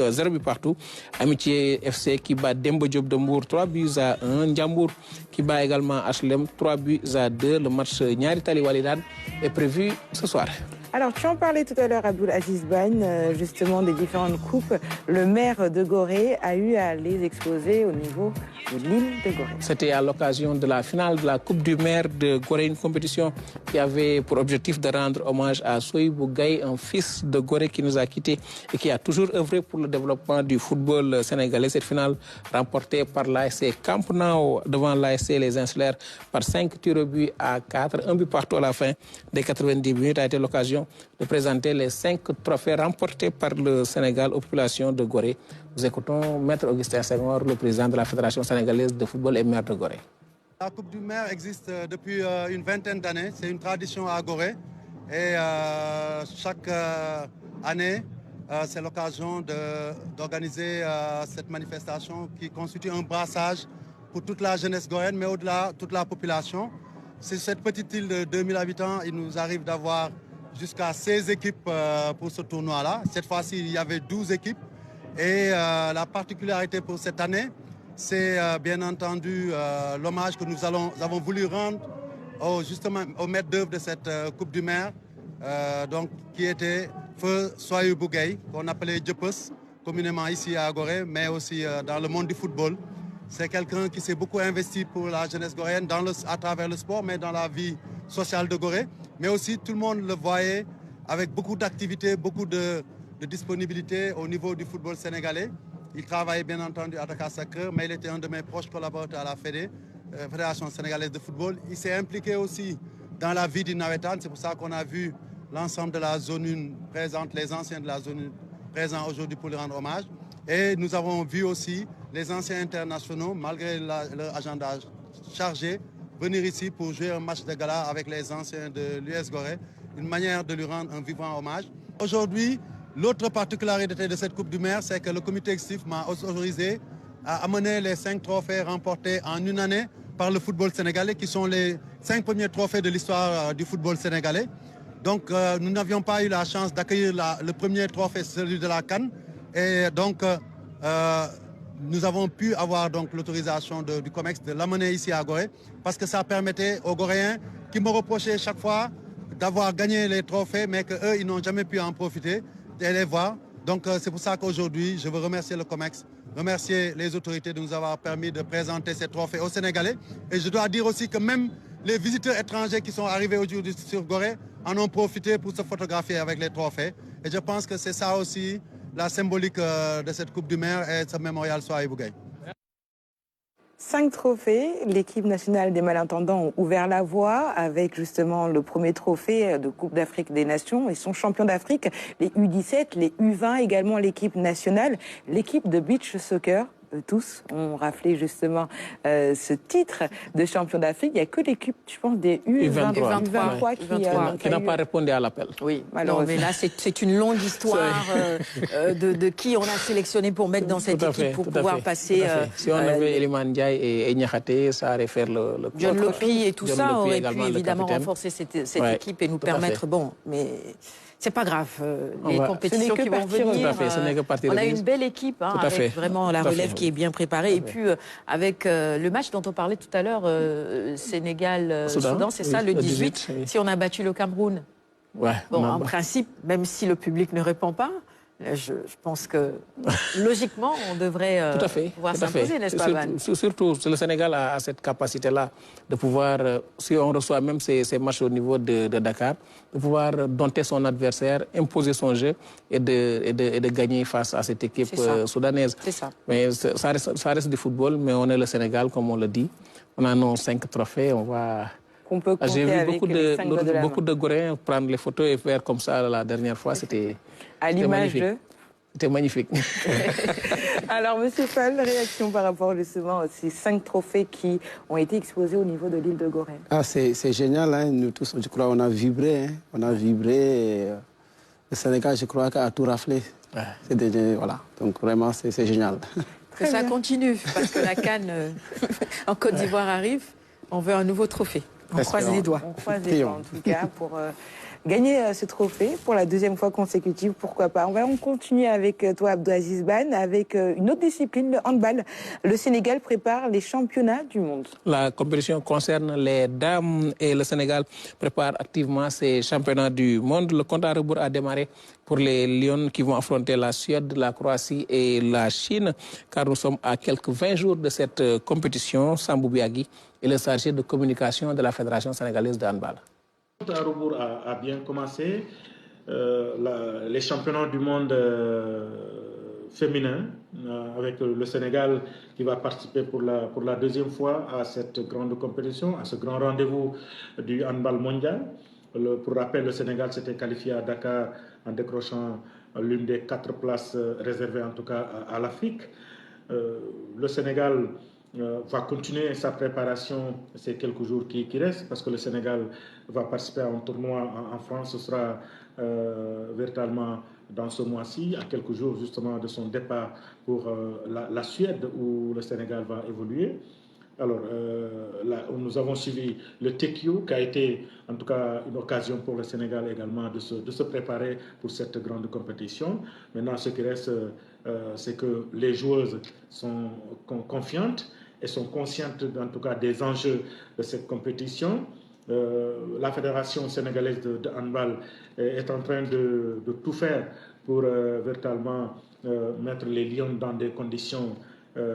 0 but partout. Amitié FC qui bat Demba Diop de Mbour 3 buts à 1. Ndiambour qui bat également HLM 3 buts à 2. Le match Niary Tally Walidane est prévu ce soir. Alors, tu en parlais tout à l'heure, Abdoulaziz Ban, justement des différentes coupes. Le maire de Gorée a eu à les exposer au niveau de l'île de Gorée. C'était à l'occasion de la finale de la Coupe du maire de Gorée, une compétition qui avait pour objectif de rendre hommage à Sohibou Gaye, un fils de Gorée qui nous a quittés et qui a toujours œuvré pour le développement du football sénégalais. Cette finale remportée par l'ASC Camp Nou devant l'ASC Les Insulaires par 5 tirs au but à 4. Un but partout à la fin des 90 minutes a été l'occasion de présenter les 5 trophées remportés par le Sénégal aux populations de Gorée. Nous écoutons Maître Augustin Senghor, le président de la Fédération sénégalaise de football et maire de Gorée. La Coupe du maire existe depuis une vingtaine d'années. C'est une tradition à Gorée. Et chaque année, c'est l'occasion d'organiser cette manifestation qui constitue un brassage pour toute la jeunesse goréenne, mais au-delà, toute la population. C'est cette petite île de 2000 habitants. Il nous arrive d'avoir jusqu'à 16 équipes pour ce tournoi-là. Cette fois-ci, il y avait 12 équipes. Et la particularité pour cette année, c'est bien entendu l'hommage que nous avons voulu rendre justement au maître d'œuvre de cette Coupe du maire, donc, qui était Feu Sohibou Gaye, qu'on appelait Djepes, communément ici à Gorée, mais aussi dans le monde du football. C'est quelqu'un qui s'est beaucoup investi pour la jeunesse goréenne à travers le sport, mais dans la vie sociale de Gorée. Mais aussi, tout le monde le voyait avec beaucoup d'activités, beaucoup de disponibilité au niveau du football sénégalais. Il travaillait bien entendu à Dakar Sacré, mais il était un de mes proches collaborateurs à la Fédération sénégalaise de football. Il s'est impliqué aussi dans la vie du Nawetan. C'est pour ça qu'on a vu l'ensemble de la zone 1 présente, les anciens de la zone 1 présents aujourd'hui pour lui rendre hommage. Et nous avons vu aussi les anciens internationaux, malgré leur agenda chargé, venir ici pour jouer un match de gala avec les anciens de l'US Gorée, une manière de lui rendre un vivant hommage. Aujourd'hui, l'autre particularité de cette Coupe du maire, c'est que le comité exécutif m'a autorisé à amener les 5 trophées remportés en une année par le football sénégalais, qui sont les 5 premiers trophées de l'histoire du football sénégalais. Donc nous n'avions pas eu la chance d'accueillir le premier trophée, celui de la CAN. Et donc nous avons pu avoir l'autorisation du COMEX de l'amener ici à Gorée, parce que ça permettait aux Goréens qui me reprochaient chaque fois d'avoir gagné les trophées, mais qu'eux, ils n'ont jamais pu en profiter et les voir. Donc c'est pour ça qu'aujourd'hui, je veux remercier le COMEX, remercier les autorités de nous avoir permis de présenter ces trophées aux Sénégalais. Et je dois dire aussi que même les visiteurs étrangers qui sont arrivés aujourd'hui sur Gorée en ont profité pour se photographier avec les trophées. Et je pense que c'est ça aussi la symbolique de cette Coupe du maire et de ce mémorial Sohibou Gaye. 5 trophées, l'équipe nationale des malentendants ont ouvert la voie avec justement le premier trophée de Coupe d'Afrique des Nations et son champion d'Afrique, les U17, les U20, également l'équipe nationale, l'équipe de beach soccer tous ont raflé justement ce titre de champion d'Afrique. Il n'y a que l'équipe, je pense, des U23 qui n'a pas répondu à l'appel. Oui, non, mais là, c'est une longue histoire de qui on a sélectionné pour mettre dans cette équipe pour pouvoir passer. Si on avait Eliman Ndiaye et Niakhaté, ça aurait fait le John Lopi et tout John ça Lopi aurait également, pu le évidemment capitaine. renforcer cette équipe et nous permettre. Bon, mais c'est pas grave. Les va- compétitions qui vont venir. Tout à fait, ce n'est que partie on a remise. une belle équipe, hein, Tout à fait. avec vraiment la Tout à relève fait. qui est bien préparée. Et puis avec le match dont on parlait tout à l'heure, Sénégal-Soudan, c'est ça, le 18. oui. Si on a battu le Cameroun. Ouais, Bon, on a- en principe, même si le public ne répond pas, je pense que logiquement, on devrait Tout à fait, pouvoir tout à fait. s'imposer, n'est-ce pas, Van? Surtout, le Sénégal a cette capacité-là de pouvoir, si on reçoit même ces matchs au niveau de Dakar, de pouvoir dompter son adversaire, imposer son jeu et de gagner face à cette équipe soudanaise. C'est ça. Mais ça reste du football, mais on est le Sénégal, comme on le dit. On a nos 5 trophées, on va... Qu'on peut compter J'ai vu avec les 5 doigts de la beaucoup main. de Goréens prendre les photos et faire comme ça la dernière fois. C'était l'image magnifique. C'était magnifique. Alors, Monsieur Fall, réaction par rapport justement à ces 5 trophées qui ont été exposés au niveau de l'île de Gorée. Ah, c'est génial, hein. Nous tous, je crois, on a vibré. Hein. On a vibré. Et, le Sénégal, je crois, a tout raflé. Ouais. Voilà. Donc, vraiment, c'est génial. Que ça continue, parce que la CAN en Côte d'Ivoire arrive. On veut un nouveau trophée. On croise les doigts. On croise les doigts, en tout cas, pour gagner ce trophée pour la 2e fois consécutive. Pourquoi pas. On continue avec toi, Abdelaziz Ban, avec une autre discipline, le handball. Le Sénégal prépare les championnats du monde. La compétition concerne les dames et le Sénégal prépare activement ces championnats du monde. Le compte à rebours a démarré pour les Lions qui vont affronter la Suède, la Croatie et la Chine, car nous sommes à quelques 20 jours de cette compétition. Sambou Biagui est le chargé de communication de la Fédération sénégalaise de handball. Le compte à rebours a bien commencé. Les championnats du monde féminin, avec le Sénégal qui va participer pour la 2e fois à cette grande compétition, à ce grand rendez-vous du handball mondial. Pour rappel, le Sénégal s'était qualifié à Dakar en décrochant l'une des 4 places réservées en tout cas à l'Afrique. Le Sénégal va continuer sa préparation ces quelques jours qui restent, parce que le Sénégal va participer à un tournoi en France. Ce sera véritablement dans ce mois-ci, à quelques jours justement de son départ pour la Suède, où le Sénégal va évoluer. Alors, là, nous avons suivi le TECIO, qui a été en tout cas une occasion pour le Sénégal également de se préparer pour cette grande compétition. Maintenant, ce qui reste, c'est que les joueuses sont confiantes et sont conscientes en tout cas des enjeux de cette compétition. La Fédération sénégalaise de handball est en train de tout faire pour véritablement mettre les Lions dans des conditions,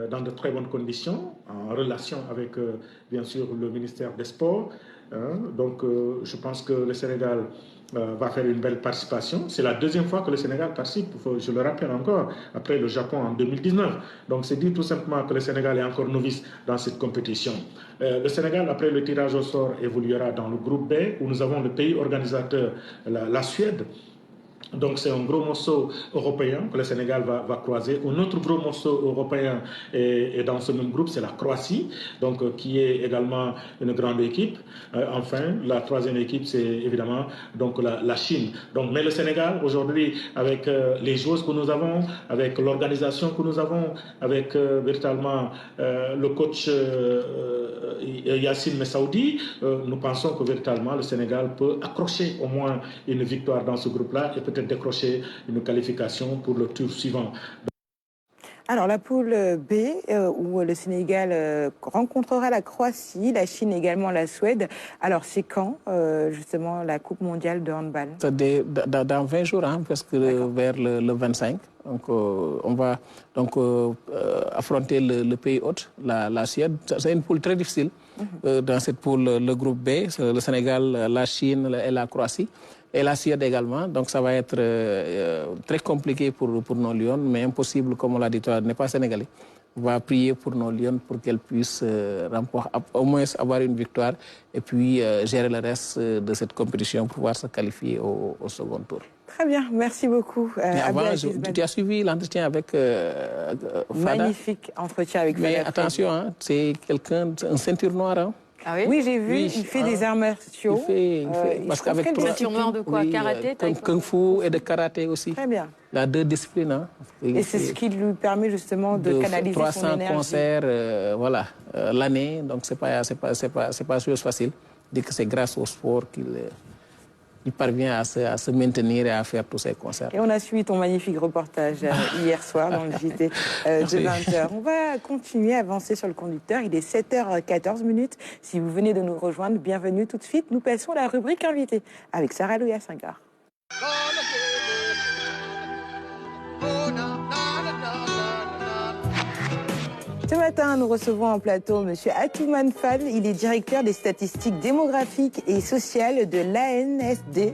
dans de très bonnes conditions, en relation avec bien sûr le ministère des Sports. Donc je pense que le Sénégal va faire une belle participation. C'est la 2e fois que le Sénégal participe, je le rappelle encore, après le Japon en 2019. Donc c'est dire tout simplement que le Sénégal est encore novice dans cette compétition. Le Sénégal, après le tirage au sort, évoluera dans le groupe B, où nous avons le pays organisateur, la Suède. Donc c'est un gros morceau européen que le Sénégal va croiser. Un autre gros morceau européen est dans ce même groupe, c'est la Croatie, donc, qui est également une grande équipe. Enfin, la 3e équipe, c'est évidemment donc, la Chine. Donc, mais le Sénégal, aujourd'hui, avec les joueuses que nous avons, avec l'organisation que nous avons, avec véritablement le coach Yassine Messaoudi, nous pensons que véritablement le Sénégal peut accrocher au moins une victoire dans ce groupe-là et peut-être décrocher une qualification pour le tour suivant. Alors, la poule B, où le Sénégal rencontrera la Croatie, la Chine également la Suède. Alors, c'est quand, justement, la Coupe mondiale de handball? Dans 20 jours, hein, presque vers le 25. Donc, on va donc, affronter le pays hôte, la Suède. C'est une poule très difficile. Dans cette poule, le groupe B, le Sénégal, la Chine et la Croatie. Et la Suède également, donc ça va être très compliqué pour nos Lions, mais impossible, comme on l'a dit, n'est pas sénégalais. On va prier pour nos Lions pour qu'elles puissent au moins avoir une victoire et puis gérer le reste de cette compétition pour pouvoir se qualifier au second tour. Très bien, merci beaucoup. Tu as suivi l'entretien avec Fada. Magnifique entretien avec Fada. Mais attention, hein, c'est quelqu'un, un ceinture noire. Hein. Ah oui, j'ai vu, il fait des arts martiaux. Parce qu'avec ceinture noire de quoi? Karaté, Kung Fu et de karaté aussi. Très bien. Il a 2 disciplines. Hein. Et c'est ce qui lui permet justement de canaliser son énergie. 300 concerts l'année, donc c'est pas chose facile. Dès que c'est grâce au sport qu'il parvient à se maintenir et à faire tous ces concerts. Et on a suivi ton magnifique reportage hier soir dans le JT de 20h. On va continuer à avancer sur le conducteur. Il est 7h14. Si vous venez de nous rejoindre, bienvenue tout de suite. Nous passons à la rubrique invitée avec Sarah Louia Senghor. Ce matin, nous recevons en plateau M. Atoumane Fall. Il est directeur des statistiques démographiques et sociales de l'ANSD.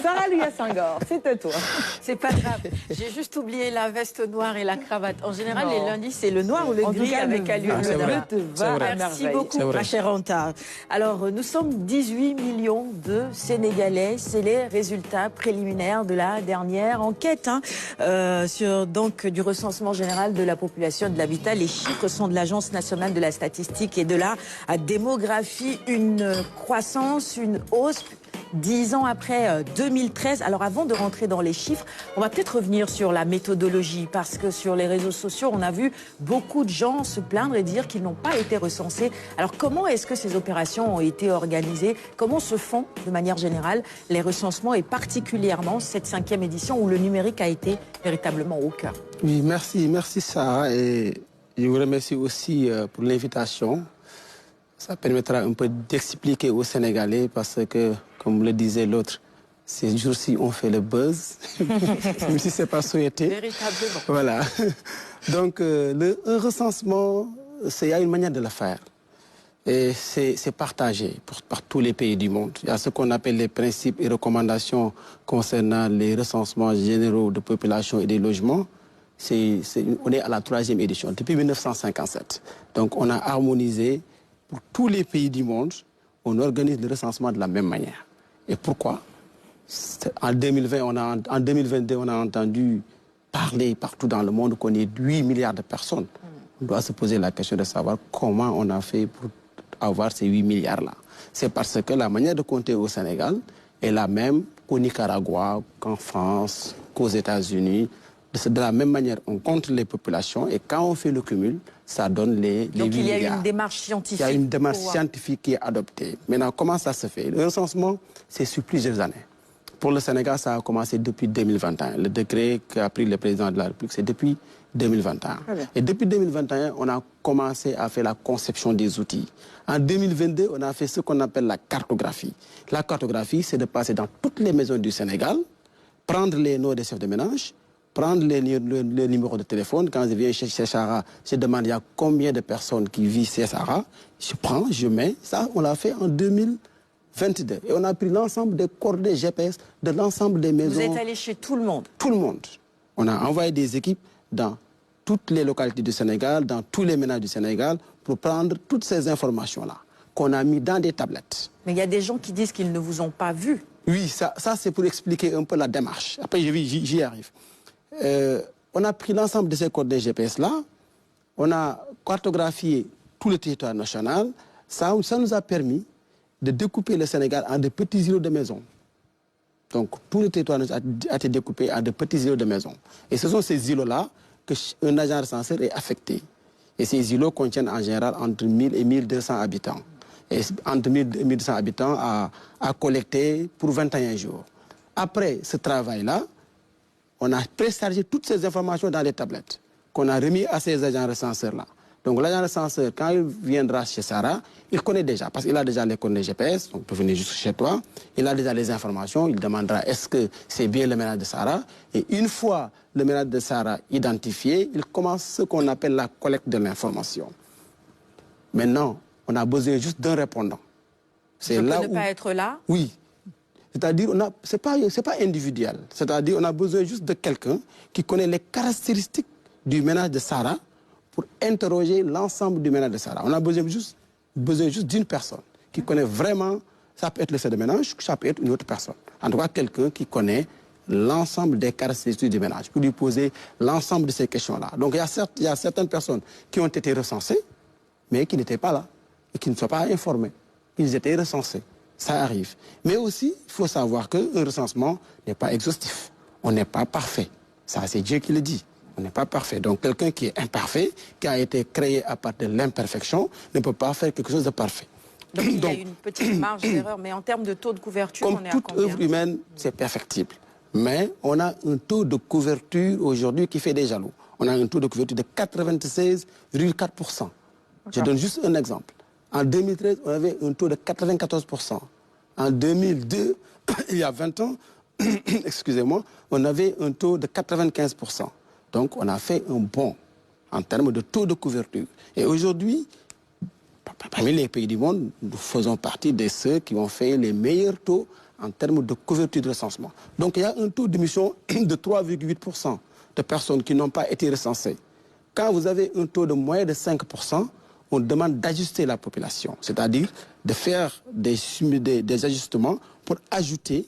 Sarah Louia Senghor, c'est à toi. C'est pas grave. J'ai juste oublié la veste noire et la cravate. En général, les lundis, c'est le noir ou le gris avec allure. Merci beaucoup, ma chère Anta. Alors, nous sommes 18 millions de Sénégalais. C'est les résultats préliminaires de la dernière enquête sur du recensement général de la population et de l'habitat. Les chiffres sont de l'Agence nationale de la statistique et de la démographie. Une croissance, une hausse 10 ans après 2013. Alors avant de rentrer dans les chiffres, on va peut-être revenir sur la méthodologie parce que sur les réseaux sociaux, on a vu beaucoup de gens se plaindre et dire qu'ils n'ont pas été recensés. Alors comment est-ce que ces opérations ont été organisées? Comment se font de manière générale les recensements et particulièrement cette 5e édition où le numérique a été véritablement au cœur? Oui, merci Sarah et je vous remercie aussi pour l'invitation. Ça permettra un peu d'expliquer aux Sénégalais parce que, comme le disait l'autre, ces jours-ci, on fait le buzz, même si ce n'est pas souhaité. Véritablement. Voilà. Donc, un recensement, il y a une manière de le faire. Et c'est partagé par tous les pays du monde. Il y a ce qu'on appelle les principes et recommandations concernant les recensements généraux de population et des logements. On est à la 3e édition, depuis 1957. Donc, on a harmonisé. Pour tous les pays du monde, on organise le recensement de la même manière. Et pourquoi? En 2022, on a entendu parler partout dans le monde qu'on est 8 milliards de personnes. On doit se poser la question de savoir comment on a fait pour avoir ces 8 milliards-là. C'est parce que la manière de compter au Sénégal est la même qu'au Nicaragua, qu'en France, qu'aux États-Unis. De la même manière, on compte les populations et quand on fait le cumul, ça donne les 8 milliards. Donc il y a une démarche scientifique. Il y a une démarche scientifique qui est adoptée. Maintenant, comment ça se fait? Le recensement, c'est sur plusieurs années. Pour le Sénégal, ça a commencé depuis 2021. Le décret qu'a pris le président de la République, c'est depuis 2021. Et depuis 2021, on a commencé à faire la conception des outils. En 2022, on a fait ce qu'on appelle la cartographie. La cartographie, c'est de passer dans toutes les maisons du Sénégal, prendre les noms des chefs de ménage, prendre les numéros de téléphone. Quand je viens chez Sarah, je demande il y a combien de personnes qui vivent chez Sarah. Je prends, je mets. Ça, on l'a fait en 2022. Et on a pris l'ensemble des coordonnées GPS de l'ensemble des maisons. Vous êtes allé chez tout le monde? Tout le monde. On a envoyé des équipes dans toutes les localités du Sénégal, dans tous les ménages du Sénégal, pour prendre toutes ces informations-là, qu'on a mis dans des tablettes. Mais il y a des gens qui disent qu'ils ne vous ont pas vu. Oui, ça c'est pour expliquer un peu la démarche. Après, j'y arrive. On a pris l'ensemble de ces coordonnées GPS-là, on a cartographié tout le territoire national, ça nous a permis de découper le Sénégal en de petits îlots de maisons. Donc tout le territoire a été découpé en de petits îlots de maisons. Et ce sont ces îlots-là qu'un agent recenseur est affecté. Et ces îlots contiennent en général entre 1000 et 1200 habitants. Et entre 1000 et 1200 habitants à collecter pour 21 jours. Après ce travail-là, on a préchargé toutes ces informations dans les tablettes qu'on a remis à ces agents recenseurs-là. Donc l'agent recenseur, quand il viendra chez Sarah, il connaît déjà, parce qu'il a déjà les coordonnées GPS, donc il peut venir juste chez toi, il a déjà les informations, il demandera est-ce que c'est bien le ménage de Sarah, et une fois le ménage de Sarah identifié, il commence ce qu'on appelle la collecte de l'information. Maintenant, on a besoin juste d'un répondant. C'est là où... ne pas être là? Oui. C'est-à-dire, c'est pas individuel. C'est-à-dire, on a besoin juste de quelqu'un qui connaît les caractéristiques du ménage de Sarah pour interroger l'ensemble du ménage de Sarah. On a besoin juste d'une personne qui connaît vraiment Ça peut être le chef de ménage, ça peut être une autre personne. En tout cas, quelqu'un qui connaît l'ensemble des caractéristiques du ménage, pour lui poser l'ensemble de ces questions-là. Donc il y a certaines personnes qui ont été recensées, mais qui n'étaient pas là, et qui ne sont pas informées. Ils étaient recensés. Ça arrive. Mais aussi, il faut savoir qu'un recensement n'est pas exhaustif. On n'est pas parfait. Ça, c'est Dieu qui le dit. On n'est pas parfait. Donc quelqu'un qui est imparfait, qui a été créé à partir de l'imperfection, ne peut pas faire quelque chose de parfait. Donc il y a une petite marge d'erreur, mais en termes de taux de couverture, on est à combien? Comme toute œuvre humaine, c'est perfectible. Mais on a un taux de couverture aujourd'hui qui fait des jaloux. On a un taux de couverture de 96,4%. Je donne juste un exemple. En 2013, on avait un taux de 94%. En 2002, il y a 20 ans, excusez-moi, on avait un taux de 95%. Donc on a fait un bond en termes de taux de couverture. Et aujourd'hui, parmi les pays du monde, nous faisons partie de ceux qui ont fait les meilleurs taux en termes de couverture de recensement. Donc il y a un taux d'émission de 3,8% de personnes qui n'ont pas été recensées. Quand vous avez un taux de moins de 5%, on demande d'ajuster la population, c'est-à-dire de faire des ajustements pour ajouter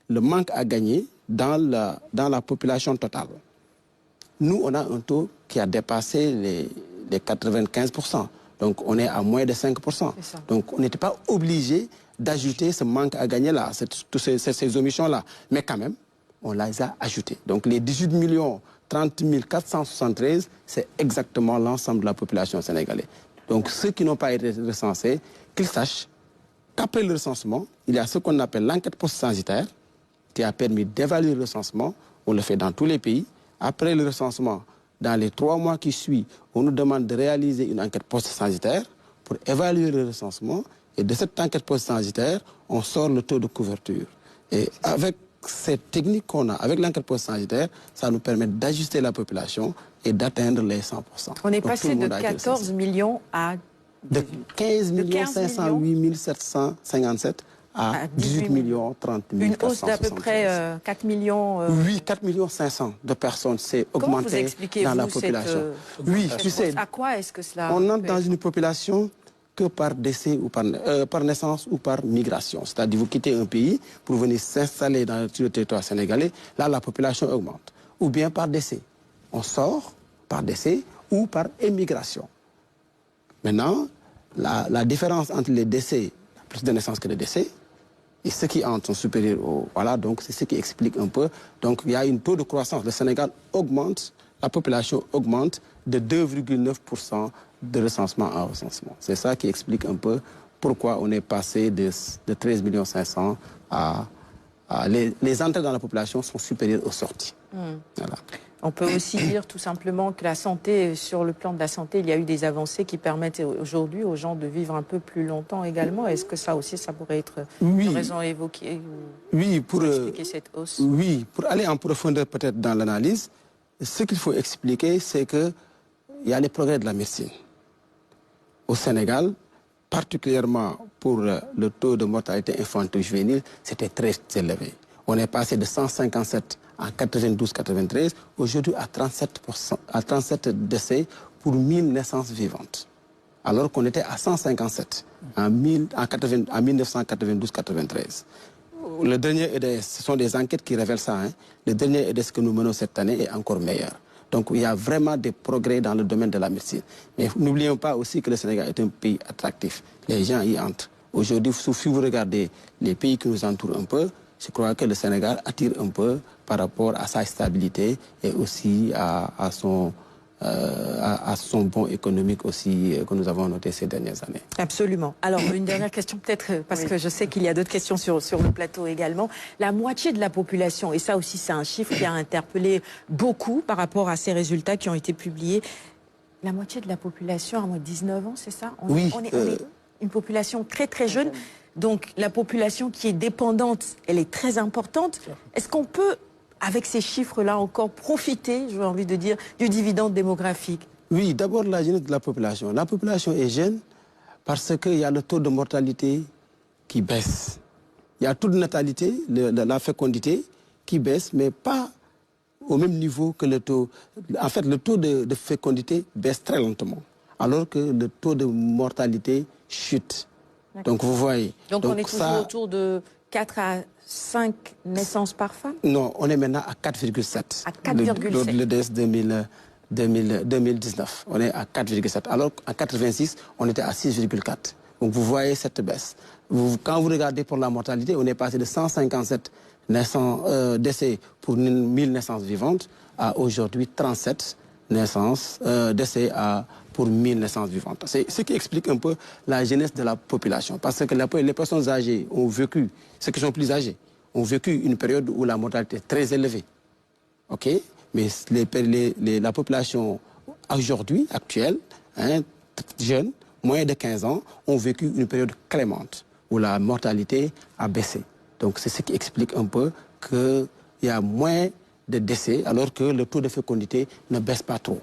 le manque à gagner dans la population totale. Nous, on a un taux qui a dépassé les 95%. Donc on est à moins de 5%. Donc on n'était pas obligé d'ajouter ce manque à gagner-là, ces omissions-là. Mais quand même, on les a ajoutés. Donc les 18 30 473, c'est exactement l'ensemble de la population sénégalaise. Donc ceux qui n'ont pas été recensés, qu'ils sachent qu'après le recensement, il y a ce qu'on appelle l'enquête post-censitaire, qui a permis d'évaluer le recensement. On le fait dans tous les pays. Après le recensement, dans les 3 mois qui suivent, on nous demande de réaliser une enquête post-censitaire pour évaluer le recensement. Et de cette enquête post-censitaire, on sort le taux de couverture. Et avec cette technique qu'on a, avec l'enquête post-censitaire, ça nous permet d'ajuster la population et d'atteindre les 100%. On est passé de 14 millions à... De 15 508 757 à 18 30 473. Une hausse d'à peu près 4 millions... Oui, 4 500 de personnes s'est augmenté dans la population. Oui, tu sais... À quoi est-ce que cela... On entre dans une population que par décès ou par naissance ou par migration. C'est-à-dire vous quittez un pays pour venir s'installer sur le territoire sénégalais, là la population augmente. Ou bien par décès. On sort par décès ou par émigration. Maintenant, la différence entre les décès, plus de naissance que de décès, et ceux qui entrent sont supérieurs au... Voilà, donc c'est ce qui explique un peu. Donc il y a un taux de croissance. Le Sénégal augmente, la population augmente de 2,9% de recensement en recensement. C'est ça qui explique un peu pourquoi on est passé de 13 500 à... les entrées dans la population sont supérieures aux sorties. Voilà. On peut aussi dire tout simplement que la santé, sur le plan de la santé, il y a eu des avancées qui permettent aujourd'hui aux gens de vivre un peu plus longtemps également. Est-ce que ça aussi, ça pourrait être une raison à évoquer pour expliquer cette hausse? Oui, pour aller en profondeur peut-être dans l'analyse, ce qu'il faut expliquer, c'est qu'il y a les progrès de la médecine. Au Sénégal, particulièrement pour le taux de mortalité infantile-juvénile, c'était très élevé. On est passé de 157 en 92-93, aujourd'hui à 37 décès pour 1000 naissances vivantes. Alors qu'on était à 157 en 1992-93. Le dernier EDS, ce sont des enquêtes qui révèlent ça. Le dernier EDS que nous menons cette année est encore meilleur. Donc il y a vraiment des progrès dans le domaine de la médecine. Mais n'oublions pas aussi que le Sénégal est un pays attractif. Les gens y entrent. Aujourd'hui, si vous regardez les pays qui nous entourent un peu, je crois que le Sénégal attire un peu par rapport à sa stabilité et aussi à son bond économique aussi que nous avons noté ces dernières années. Absolument. Alors, une dernière question peut-être, parce que je sais qu'il y a d'autres questions sur le plateau également. La moitié de la population, et ça aussi c'est un chiffre qui a interpellé beaucoup par rapport à ces résultats qui ont été publiés, la moitié de la population a moins de 19 ans, c'est ça? On est une population très très jeune. Donc la population qui est dépendante, elle est très importante. Est-ce qu'on peut, avec ces chiffres-là, encore profiter, j'ai envie de dire, du dividende démographique? Oui, d'abord la jeunesse de la population. La population est jeune parce qu'il y a le taux de mortalité qui baisse. Il y a le taux de natalité, la fécondité qui baisse, mais pas au même niveau que le taux... En fait, le taux de fécondité baisse très lentement, alors que le taux de mortalité chute. Donc vous voyez. Donc on est toujours autour de 4 à 5 naissances par femme? Non, on est maintenant à 4,7. À 4,7. Le DS 2019, on est à 4,7. Alors qu'en 86, on était à 6,4. Donc vous voyez cette baisse. Quand vous regardez pour la mortalité, on est passé de 157 décès pour 1000 naissances vivantes à aujourd'hui 37 décès pour 1000 naissances vivantes. C'est ce qui explique un peu la jeunesse de la population. Parce que les personnes âgées ont vécu, ceux qui sont plus âgés, ont vécu une période où la mortalité est très élevée. OK? Mais la population aujourd'hui, actuelle, jeune, moins de 15 ans, ont vécu une période clémente où la mortalité a baissé. Donc c'est ce qui explique un peu qu'il y a moins de décès alors que le taux de fécondité ne baisse pas trop.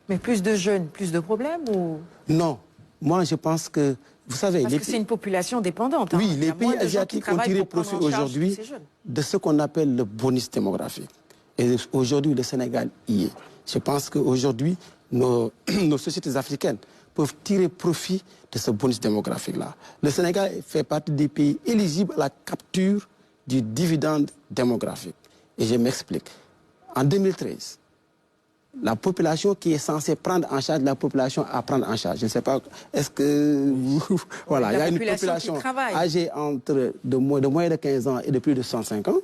Mais plus de jeunes, plus de problèmes ou... Non. Moi, je pense que, vous savez... Parce que c'est une population dépendante. Oui, les pays asiatiques ont tiré profit aujourd'hui de ce qu'on appelle le bonus démographique. Et aujourd'hui, le Sénégal y est. Je pense qu'aujourd'hui, nos sociétés africaines peuvent tirer profit de ce bonus démographique-là. Le Sénégal fait partie des pays éligibles à la capture du dividende démographique. Et je m'explique. En 2013, la population qui est censée prendre en charge, la population à prendre en charge. Je ne sais pas, est-ce que... voilà, il y a une population âgée de moins de 15 ans et de plus de 105 ans,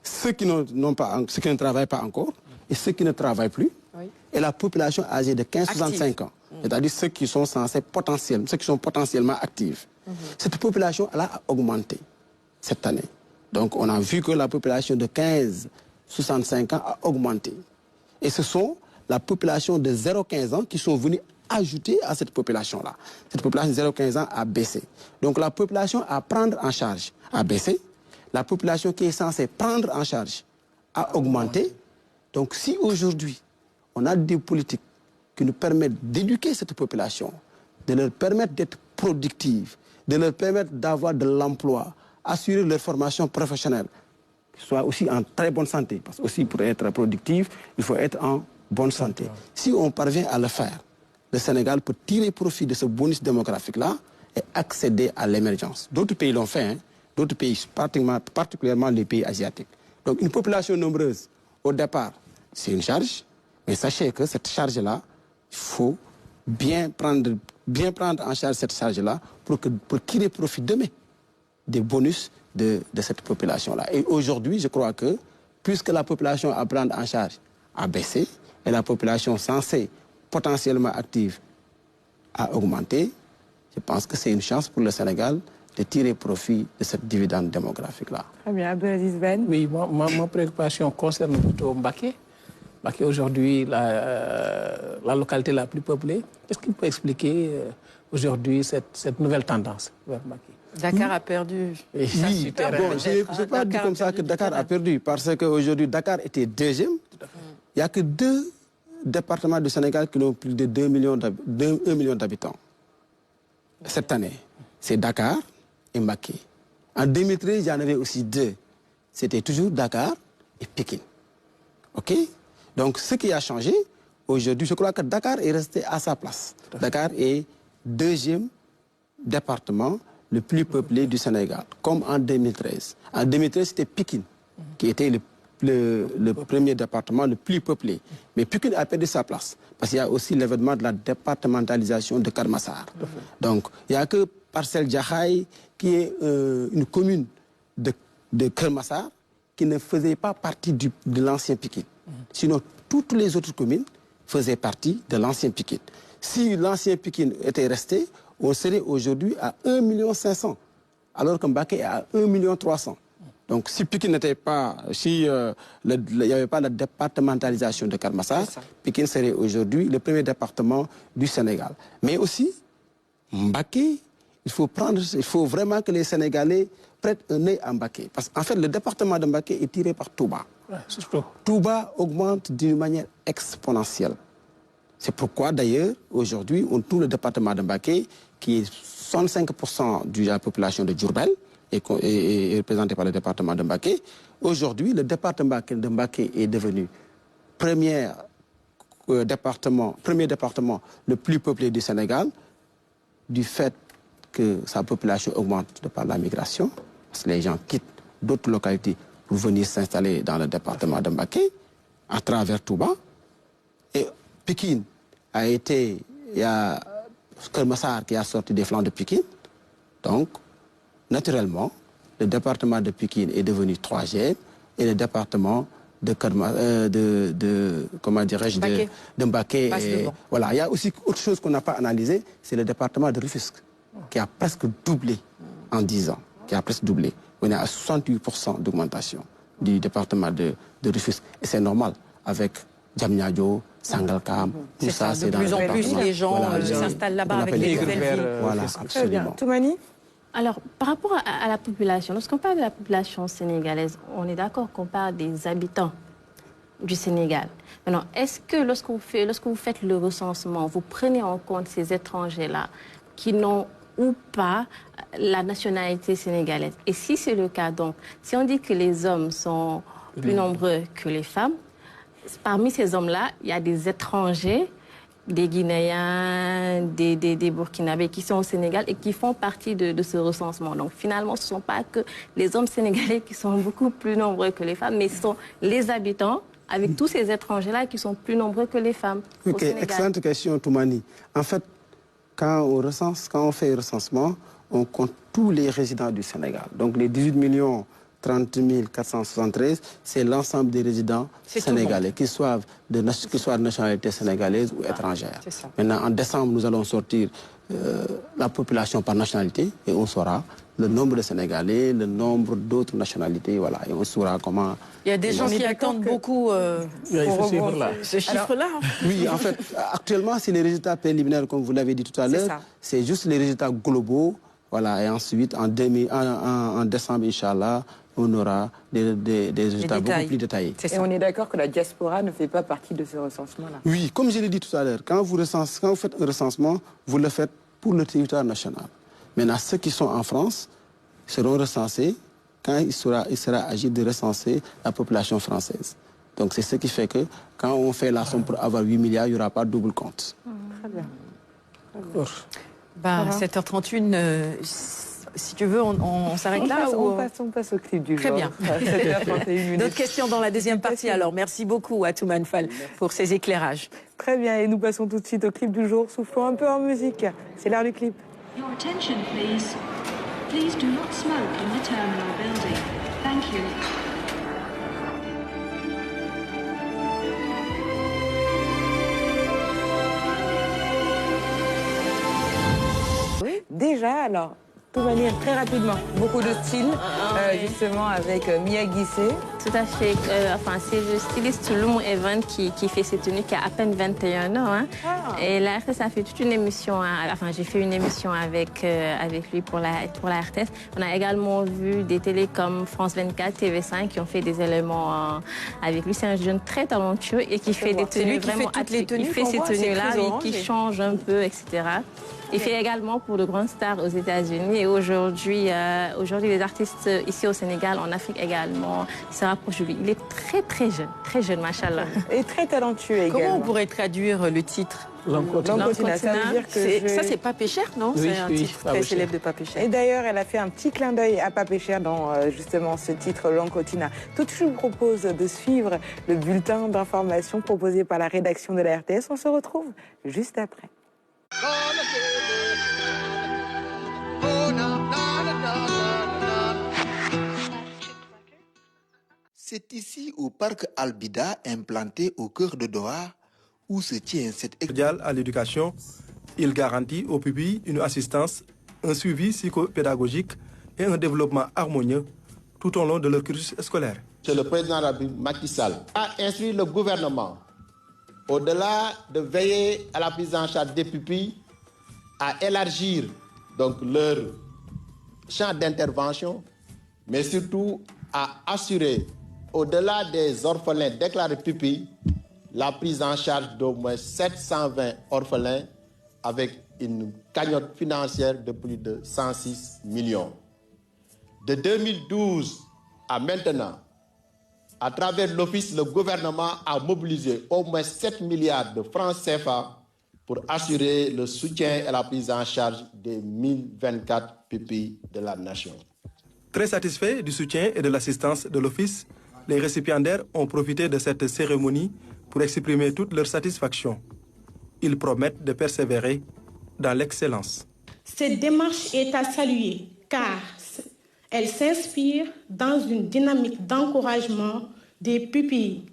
ceux qui ne travaillent pas encore et ceux qui ne travaillent plus, et la population âgée de 15-65 ans, c'est-à-dire ceux qui sont potentiellement actifs. Cette population-là a augmenté cette année. Donc on a vu que la population de 15-65 ans a augmenté. Et ce sont la population de 0-15 ans qui sont venus ajouter à cette population-là. Cette population de 0-15 ans a baissé. Donc la population à prendre en charge a baissé. La population qui est censée prendre en charge a augmenté. Donc si aujourd'hui, on a des politiques qui nous permettent d'éduquer cette population, de leur permettre d'être productive, de leur permettre d'avoir de l'emploi, assurer leur formation professionnelle, soit aussi en très bonne santé. Parce que aussi pour être productif, il faut être en bonne santé. Si on parvient à le faire, le Sénégal peut tirer profit de ce bonus démographique-là et accéder à l'émergence. D'autres pays l'ont fait, d'autres pays, particulièrement les pays asiatiques. Donc une population nombreuse, au départ, c'est une charge, mais sachez que cette charge-là, il faut bien prendre en charge cette charge-là pour tirer profit demain des bonus de cette population-là. Et aujourd'hui, je crois que, puisque la population à prendre en charge a baissé, et la population censée potentiellement active a augmenté, je pense que c'est une chance pour le Sénégal de tirer profit de cette dividende démographique-là. Très bien, Abdelaziz Ben. Oui, ma préoccupation concerne plutôt Mbacké. Mbacké, aujourd'hui, la localité la plus peuplée. Qu'est-ce qui peut expliquer aujourd'hui cette nouvelle tendance vers Mbacké? Dakar a perdu. Oui, bon, je ne peux pas dire comme ça que Dakar a perdu, parce qu'aujourd'hui, Dakar était deuxième. Il n'y a que 2 départements du Sénégal qui ont plus de 1 million d'habitants. Cette année, c'est Dakar et Mbacké. En 2013, il y en avait aussi 2. C'était toujours Dakar et Pékin. OK? Donc, ce qui a changé, aujourd'hui, je crois que Dakar est resté à sa place. Dakar est 2e département le plus peuplé du Sénégal, comme en 2013. En 2013, c'était Pékin qui était le premier département le plus peuplé. Mais Pékin a perdu sa place, parce qu'il y a aussi l'événement de la départementalisation de Keur Massar. Donc, il n'y a que Parcelles Jaxaay, qui est une commune de Keur Massar, qui ne faisait pas partie de l'ancien Pékin. Sinon, toutes les autres communes faisaient partie de l'ancien Pékin. Si l'ancien Pékin était resté, on serait aujourd'hui à 1,5 million, alors que Mbacké est à 1,3 million. Donc si Pékin n'était pas, si il n'y avait pas la départementalisation de Keur Massar, Pékin serait aujourd'hui le premier département du Sénégal. Mais aussi, Mbacké, il faut vraiment que les Sénégalais prêtent un œil à Mbacké. Parce qu'en fait, le département de Mbacké est tiré par Touba. Touba augmente d'une manière exponentielle. C'est pourquoi, d'ailleurs, aujourd'hui, on trouve le département de Mbacké, qui est 65% de la population de Diourbel, est représenté par le département de Mbacké. Aujourd'hui, le département de Mbacké est devenu premier département le plus peuplé du Sénégal, du fait que sa population augmente de par la migration, parce que les gens quittent d'autres localités pour venir s'installer dans le département de Mbacké, à travers Touba. Et Pikine a été, il y a Kermassar qui a sorti des flancs de Pikine. Donc, naturellement, le département de Pikine est devenu 3e et le département de comment dirais-je, de Mbacké. Voilà, il y a aussi autre chose qu'on n'a pas analysé, c'est le département de Rufisque, qui a presque doublé en 10 ans, qui a presque doublé. On est à 68% d'augmentation du département de Rufisque. Et c'est normal, avec Diamniadio, Sangalkam, tout ça, c'est de plus en plus les gens s'installent là-bas avec les nouvelles villes. Voilà, absolument. Toumani? Alors, par rapport à la population, lorsqu'on parle de la population sénégalaise, on est d'accord qu'on parle des habitants du Sénégal. Maintenant, est-ce que lorsque vous faites le recensement, vous prenez en compte ces étrangers-là qui n'ont ou pas la nationalité sénégalaise? Et si c'est le cas, donc, si on dit que les hommes sont plus nombreux que les femmes, parmi ces hommes-là, il y a des étrangers, des Guinéens, des Burkinabés qui sont au Sénégal et qui font partie de ce recensement. Donc finalement, ce ne sont pas que les hommes sénégalais qui sont beaucoup plus nombreux que les femmes, mais ce sont les habitants avec tous ces étrangers-là qui sont plus nombreux que les femmes au Sénégal. Excellente question, Toumani. En fait, quand on fait le recensement, on compte tous les résidents du Sénégal. Donc les 18 30 473, c'est l'ensemble des résidents sénégalais, qu'ils soient de nationalité sénégalaise ou étrangère. Maintenant, en décembre, nous allons sortir la population par nationalité et on saura le nombre de Sénégalais, le nombre d'autres nationalités, voilà, et on saura comment... Il y a des gens qui attendent beaucoup ce chiffre-là. Oui, en fait, actuellement, c'est les résultats préliminaires, comme vous l'avez dit tout à l'heure. C'est juste les résultats globaux. Voilà, et ensuite, en décembre, Inch'Allah, on aura des résultats beaucoup plus détaillés. Et on est d'accord que la diaspora ne fait pas partie de ce recensement-là. Oui, comme je l'ai dit tout à l'heure, quand vous faites un recensement, vous le faites pour le territoire national. Maintenant, ceux qui sont en France seront recensés quand il sera agi de recenser la population française. Donc c'est ce qui fait que quand on fait la somme pour avoir 8 milliards, il n'y aura pas de double compte. Très bien. 7h31, si tu veux, on s'arrête là ou... on passe au clip du jour. Très bien. 7h31. D'autres questions dans la deuxième partie. Alors, merci beaucoup à Toumane Fall pour ces éclairages. Très bien, et nous passons tout de suite au clip du jour. Soufflons un peu en musique. C'est l'heure du clip. Your attention, please. Please do not smoke in the terminal building. Thank you. Déjà, alors, de manière très rapidement, beaucoup de style, justement avec Mia Guissé. Tout à fait. C'est le styliste Loum Evan qui fait ses tenues, qui a à peine 21 ans. Hein. Et la RTS a fait toute une émission. J'ai fait une émission avec lui pour la RTS. On a également vu des télés comme France 24, TV5 qui ont fait des éléments avec lui. C'est un jeune très talentueux et qui fait des tenues vraiment atypiques. Il fait ces tenues-là, qui change un peu, etc. Il fait également pour de grandes stars aux États-Unis et aujourd'hui, les artistes ici au Sénégal, en Afrique également, se rapprochent de lui. Il est très jeune, machallah. Et très talentueux également. Comment on pourrait traduire le titre? Lankotina, ça veut dire que ça, c'est Papé Cher, non? Oui, c'est un titre très célèbre de Papé Cher. Et d'ailleurs, elle a fait un petit clin d'œil à Papé Cher dans justement ce titre Lankotina. Tout de suite, je vous propose de suivre le bulletin d'information proposé par la rédaction de la RTS. On se retrouve juste après. C'est ici au parc Al-Bida, implanté au cœur de Doha, où se tient cette école à l'éducation. Il garantit aux pupilles une assistance, un suivi psychopédagogique et un développement harmonieux tout au long de leur cursus scolaire. C'est le président de la République, Macky Sall, a instruit le gouvernement, au-delà de veiller à la prise en charge des pupilles, à élargir donc leur champ d'intervention, mais surtout à assurer, au-delà des orphelins déclarés pupilles, la prise en charge d'au moins 720 orphelins avec une cagnotte financière de plus de 106 millions. De 2012 à maintenant, à travers l'Office, le gouvernement a mobilisé au moins 7 milliards de francs CFA pour assurer le soutien et la prise en charge des 1024 pupilles de la nation. Très satisfaits du soutien et de l'assistance de l'Office, les récipiendaires ont profité de cette cérémonie pour exprimer toute leur satisfaction. Ils promettent de persévérer dans l'excellence. Cette démarche est à saluer car elle s'inspire dans une dynamique d'encouragement des pupilles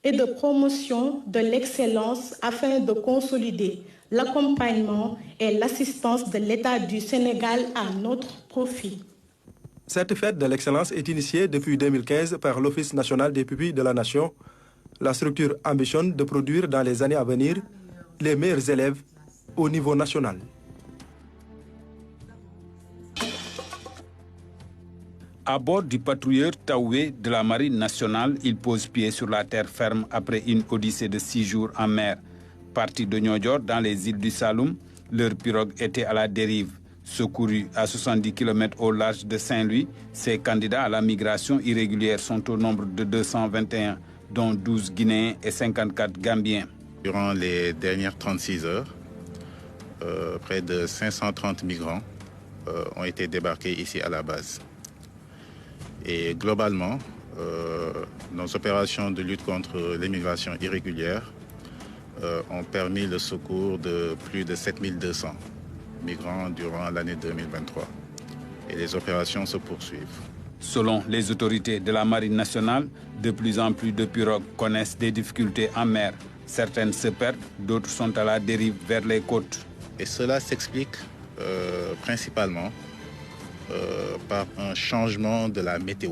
et de promotion de l'excellence afin de consolider l'accompagnement et l'assistance de l'État du Sénégal à notre profit. Cette fête de l'excellence est initiée depuis 2015 par l'Office national des pupilles de la Nation. La structure ambitionne de produire dans les années à venir les meilleurs élèves au niveau national. À bord du patrouilleur Taoué de la Marine nationale, il pose pied sur la terre ferme après une odyssée de 6 jours en mer. Partis de Niodior dans les îles du Saloum, leur pirogue était à la dérive. Secourus à 70 km au large de Saint-Louis, ces candidats à la migration irrégulière sont au nombre de 221, dont 12 Guinéens et 54 Gambiens. Durant les dernières 36 heures, près de 530 migrants ont été débarqués ici à la base. Et globalement, nos opérations de lutte contre l'immigration irrégulière ont permis le secours de plus de 7200 migrants durant l'année 2023. Et les opérations se poursuivent. Selon les autorités de la Marine nationale, de plus en plus de pirogues connaissent des difficultés en mer. Certaines se perdent, d'autres sont à la dérive vers les côtes. Et cela s'explique principalement par un changement de la météo.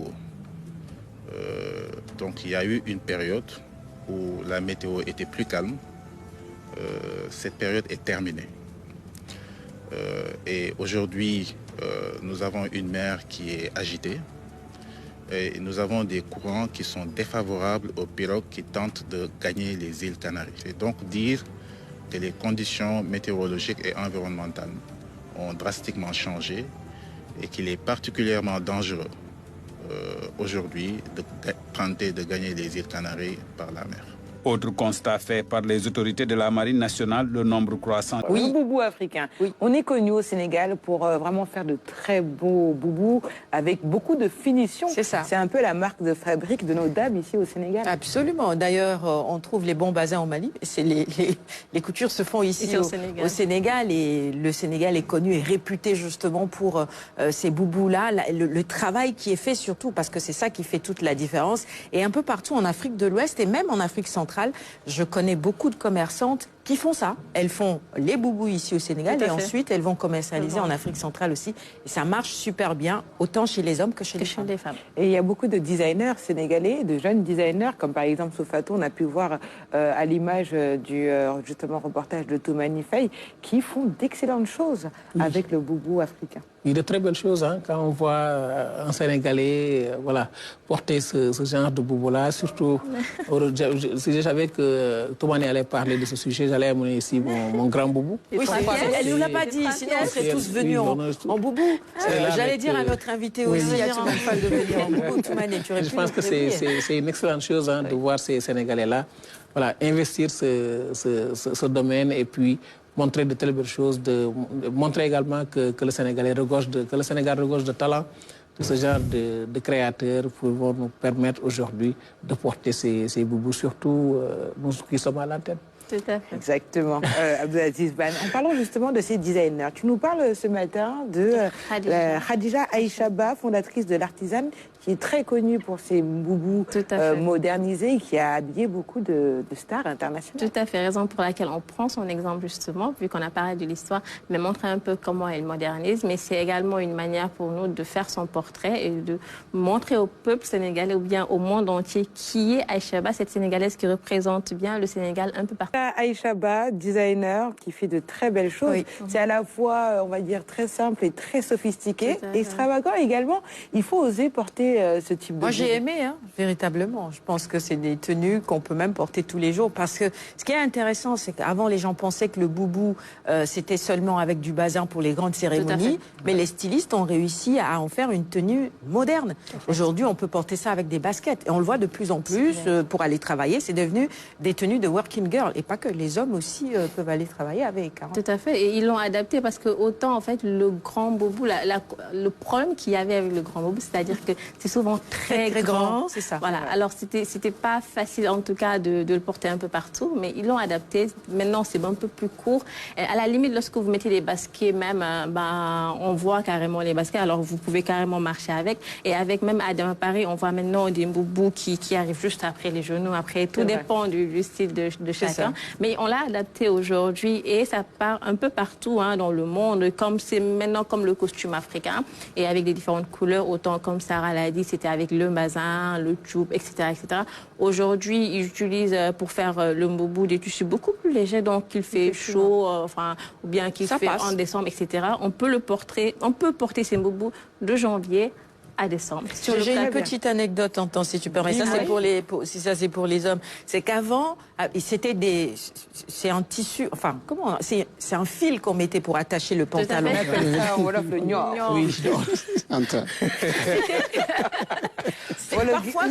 Donc il y a eu une période où la météo était plus calme. Cette période est terminée. Et aujourd'hui, nous avons une mer qui est agitée et nous avons des courants qui sont défavorables aux pirogues qui tentent de gagner les îles Canaries. C'est donc dire que les conditions météorologiques et environnementales ont drastiquement changé et qu'il est particulièrement dangereux aujourd'hui de tenter de gagner les îles Canaries par la mer. Autre constat fait par les autorités de la Marine nationale, le nombre croissant. Oui, le boubou africain. Oui. On est connu au Sénégal pour vraiment faire de très beaux boubous avec beaucoup de finition. C'est ça. C'est un peu la marque de fabrique de nos dames ici au Sénégal. Absolument. D'ailleurs, on trouve les bons bazins au Mali. Les coutures se font ici au Sénégal. Et le Sénégal est connu et réputé justement pour ces boubous-là. Le travail qui est fait surtout, parce que c'est ça qui fait toute la différence. Et un peu partout en Afrique de l'Ouest et même en Afrique centrale, je connais beaucoup de commerçantes qui font ça. Elles font les boubous ici au Sénégal et ensuite elles vont commercialiser en Afrique centrale aussi. Et ça marche super bien, autant chez les hommes que chez les femmes. Et il y a beaucoup de designers sénégalais, de jeunes designers, comme par exemple Sofato, on a pu voir à l'image du justement reportage de Toumani Faye, qui font d'excellentes choses avec le boubou africain. Il y a de très belles choses quand on voit un Sénégalais porter ce genre de boubou-là. Surtout, si je savais que Toumani allait parler de ce sujet, j'allais amener ici mon grand boubou. Oui, elle ne nous l'a pas dit, sinon on serait tous venus en boubou. J'allais dire à notre invité aussi, à Toumani de venir en boubou. Toumani, tu aurais pu. Je pense que c'est une excellente chose de voir ces Sénégalais-là investir ce domaine et puis montrer de telles belles choses, montrer également que le Sénégal regorge de talent. Tout ce genre de créateurs vont nous permettre aujourd'hui de porter ces boubous, surtout nous qui sommes à l'antenne. Tout à fait. Exactement. Abdelaziz Ban. En parlant justement de ces designers, tu nous parles ce matin de Khadija Aïchaba, fondatrice de l'Artisane, qui est très connue pour ses boubous modernisés et qui a habillé beaucoup de stars internationales. Tout à fait, raison pour laquelle on prend son exemple justement, vu qu'on a parlé de l'histoire, mais montrer un peu comment elle modernise, mais c'est également une manière pour nous de faire son portrait et de montrer au peuple sénégalais ou bien au monde entier qui est Aïchaba, cette Sénégalaise qui représente bien le Sénégal un peu partout. Aïchaba, designer, qui fait de très belles choses. Oui. C'est à la fois, on va dire, très simple et très sophistiqué. Extravagant également. Il faut oser porter apprécié ce type de Moi, j'ai boubou? aimé, véritablement. Je pense que c'est des tenues qu'on peut même porter tous les jours. Parce que ce qui est intéressant, c'est qu'avant, les gens pensaient que le boubou, c'était seulement avec du bazin pour les grandes cérémonies. Mais les stylistes ont réussi à en faire une tenue moderne. Aujourd'hui, on peut porter ça avec des baskets. Et on le voit de plus en plus pour aller travailler. C'est devenu des tenues de working girl. Et pas que, les hommes aussi peuvent aller travailler avec. Tout à fait. Et ils l'ont adapté parce que autant, en fait, le grand boubou, le problème qu'il y avait avec le grand boubou, c'est-à-dire que c'est souvent très grand. C'est ça. Voilà. Alors, c'était pas facile, en tout cas, de le porter un peu partout. Mais ils l'ont adapté. Maintenant, c'est un peu plus court. Et à la limite, lorsque vous mettez les baskets, même, on voit carrément les baskets. Alors, vous pouvez carrément marcher avec. Et avec même à Paris, on voit maintenant des boubous qui arrivent juste après les genoux. Après, tout dépend du style de chacun. Mais on l'a adapté aujourd'hui et ça part un peu partout dans le monde. Comme c'est maintenant comme le costume africain et avec des différentes couleurs. Autant comme Sarah l'a dit, c'était avec le bazin, le tchoub, etc., etc. Aujourd'hui, ils utilisent pour faire le boubou des tissus beaucoup plus légers. Donc, il fait chaud, ou bien qu'il fait en décembre, etc. On peut porter ces boubous de janvier à décembre. J'ai une petite anecdote en temps, si tu permets. Ça, c'est pour les hommes. C'est qu'avant, c'est un tissu, c'est un fil qu'on mettait pour attacher le pantalon. On appelle ça en Wolof le gnor. Oui, parfois,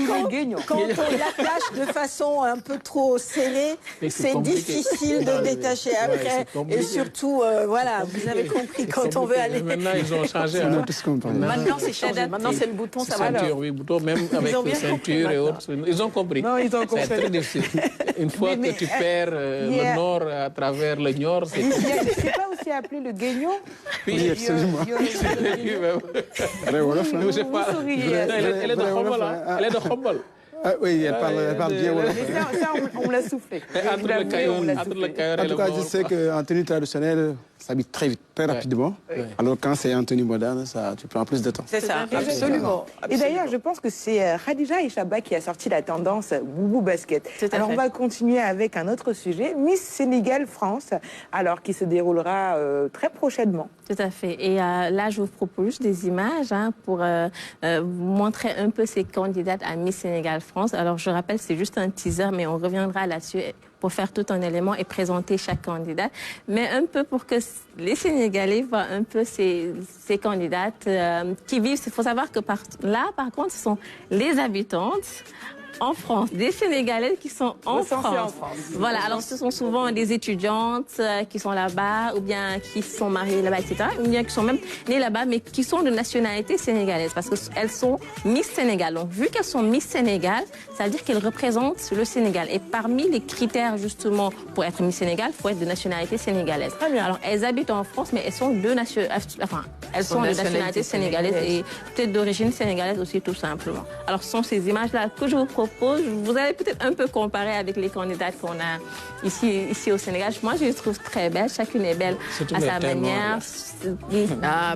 quand on l'attache de façon un peu trop serrée, c'est difficile de détacher après. Et surtout, vous avez compris, quand on veut aller... Maintenant, ils ont changé. Maintenant, c'est changé. Maintenant, c'est le bouton, ça va. Ceinture, oui, bouton, même avec les ceintures et autres. Ils ont compris. Non, ils ont compris. C'est très difficile. Une fois que tu perds le nord à travers le nord, c'est compliqué. C'est pas aussi appelé le guignon? Oui, absolument. Elle est de Khombol. Elle est de Khombol. Oui, elle parle bien Wolof. Ça, on me l'a soufflé. Entre le Cayor et En tout cas, je sais qu'en tenue traditionnelle, ça s'habille très vite, très rapidement. Alors quand c'est en tenue moderne, tu prends plus de temps. C'est ça, absolument. Et d'ailleurs, je pense que c'est Khadija Echaba qui a sorti la tendance boubou basket. Alors on va continuer avec un autre sujet, Miss Sénégal France, alors qui se déroulera très prochainement. Tout à fait. Et là, je vous propose des images pour vous montrer un peu ces candidates à Miss Sénégal France. Alors je rappelle, c'est juste un teaser, mais on reviendra là-dessus pour faire tout un élément et présenter chaque candidate, mais un peu pour que les Sénégalais voient un peu ces candidates qui vivent. Il faut savoir que par contre, ce sont les habitantes en France, des Sénégalais qui sont en France. Voilà, alors ce sont souvent des étudiantes qui sont là-bas, ou bien qui sont mariées là-bas, etc., ou bien qui sont même nées là-bas, mais qui sont de nationalité sénégalaise, parce qu'elles sont Miss Sénégal. Donc, vu qu'elles sont Miss Sénégal, ça veut dire qu'elles représentent le Sénégal. Et parmi les critères, justement, pour être Miss Sénégal, il faut être de nationalité sénégalaise. Très bien. Alors, elles habitent en France, mais elles sont de nationalité sénégalaise et peut-être d'origine sénégalaise aussi, tout simplement. Alors, ce sont ces images-là que je vous propose. Vous allez peut-être un peu comparer avec les candidates qu'on a ici au Sénégal. Moi, je les trouve très belles. Chacune est belle à sa manière.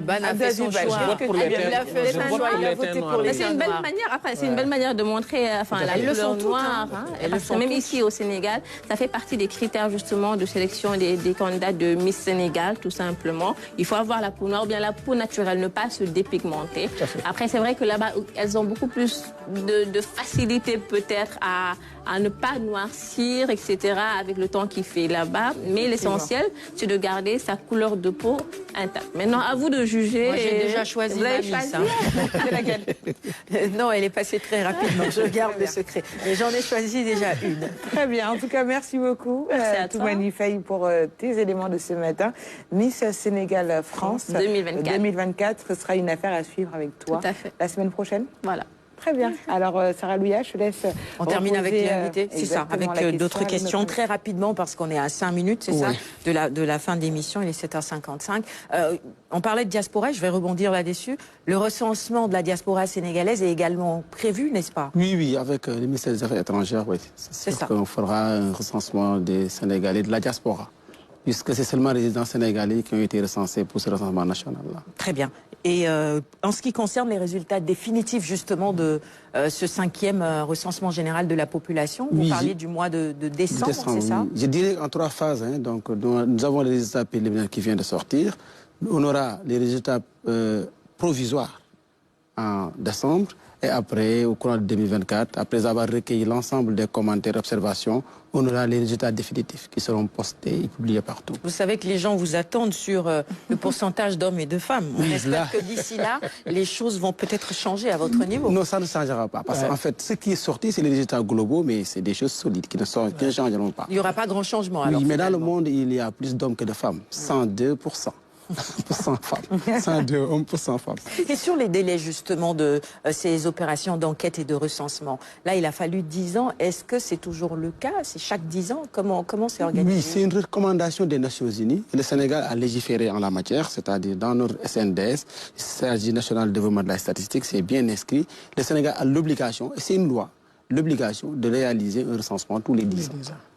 Ban a fait son choix. Il a voté pour les C'est une belle manière. Après, c'est une belle manière de montrer la couleur noire. Même ici au Sénégal, ça fait partie des critères justement de sélection des candidats de Miss Sénégal, tout simplement. Il faut avoir la peau noire ou bien la peau naturelle, ne pas se dépigmenter. Après, c'est vrai que là-bas, elles ont beaucoup plus de facilité peut-être à ne pas noircir, etc., avec le temps qu'il fait là-bas. Mais l'essentiel, c'est de garder sa couleur de peau intacte. Maintenant, à vous de juger. Moi, j'ai déjà choisi ma Miss. C'est laquelle? Non, elle est passée très rapidement. Je garde le secret. Mais j'en ai choisi déjà une. Très bien. En tout cas, merci beaucoup, Toumani Faye, pour tes éléments de ce matin. Miss Sénégal France 2024, ce sera une affaire à suivre avec toi. Tout à fait. La semaine prochaine? Voilà. Très bien. Alors, Sarah Louia, je te laisse. On termine avec l'invité, c'est ça, avec d'autres questions très rapidement parce qu'on est à 5 minutes, c'est ça, de la fin de l'émission, il est 7h55. On parlait de diaspora, je vais rebondir là-dessus. Le recensement de la diaspora sénégalaise est également prévu, n'est-ce pas? Oui, avec le ministère des Affaires étrangères, oui. C'est sûr qu'on fera un recensement des Sénégalais de la diaspora, puisque c'est seulement les résidents sénégalais qui ont été recensés pour ce recensement national-là. Très bien. Et en ce qui concerne les résultats définitifs justement de ce 5e recensement général de la population, vous parliez du mois de décembre, c'est ça? Je dirais en 3 phases. Donc, nous avons les résultats préliminaires qui viennent de sortir. On aura les résultats provisoires en décembre Et après, au courant de 2024, après avoir recueilli l'ensemble des commentaires et observations, on aura les résultats définitifs qui seront postés et publiés partout. Vous savez que les gens vous attendent sur le pourcentage d'hommes et de femmes. On espère que d'ici là, les choses vont peut-être changer à votre niveau. Non, ça ne changera pas. Parce qu'en fait, ce qui est sorti, c'est les résultats globaux, mais c'est des choses solides qui ne changeront pas. Il n'y aura pas grand changement. Oui, alors, mais dans le monde, il y a plus d'hommes que de femmes. 102%. 100% femmes. 102 hommes pour 100 femmes. Et sur les délais justement de ces opérations d'enquête et de recensement, là il a fallu 10 ans. Est-ce que c'est toujours le cas? C'est chaque 10 ans? Comment c'est organisé? Oui, c'est une recommandation des Nations Unies. Le Sénégal a légiféré en la matière, c'est-à-dire dans notre SNDS, Stratégie nationale de développement de la statistique, c'est bien inscrit. Le Sénégal a l'obligation, et c'est une loi, l'obligation de réaliser un recensement tous les 10 ans.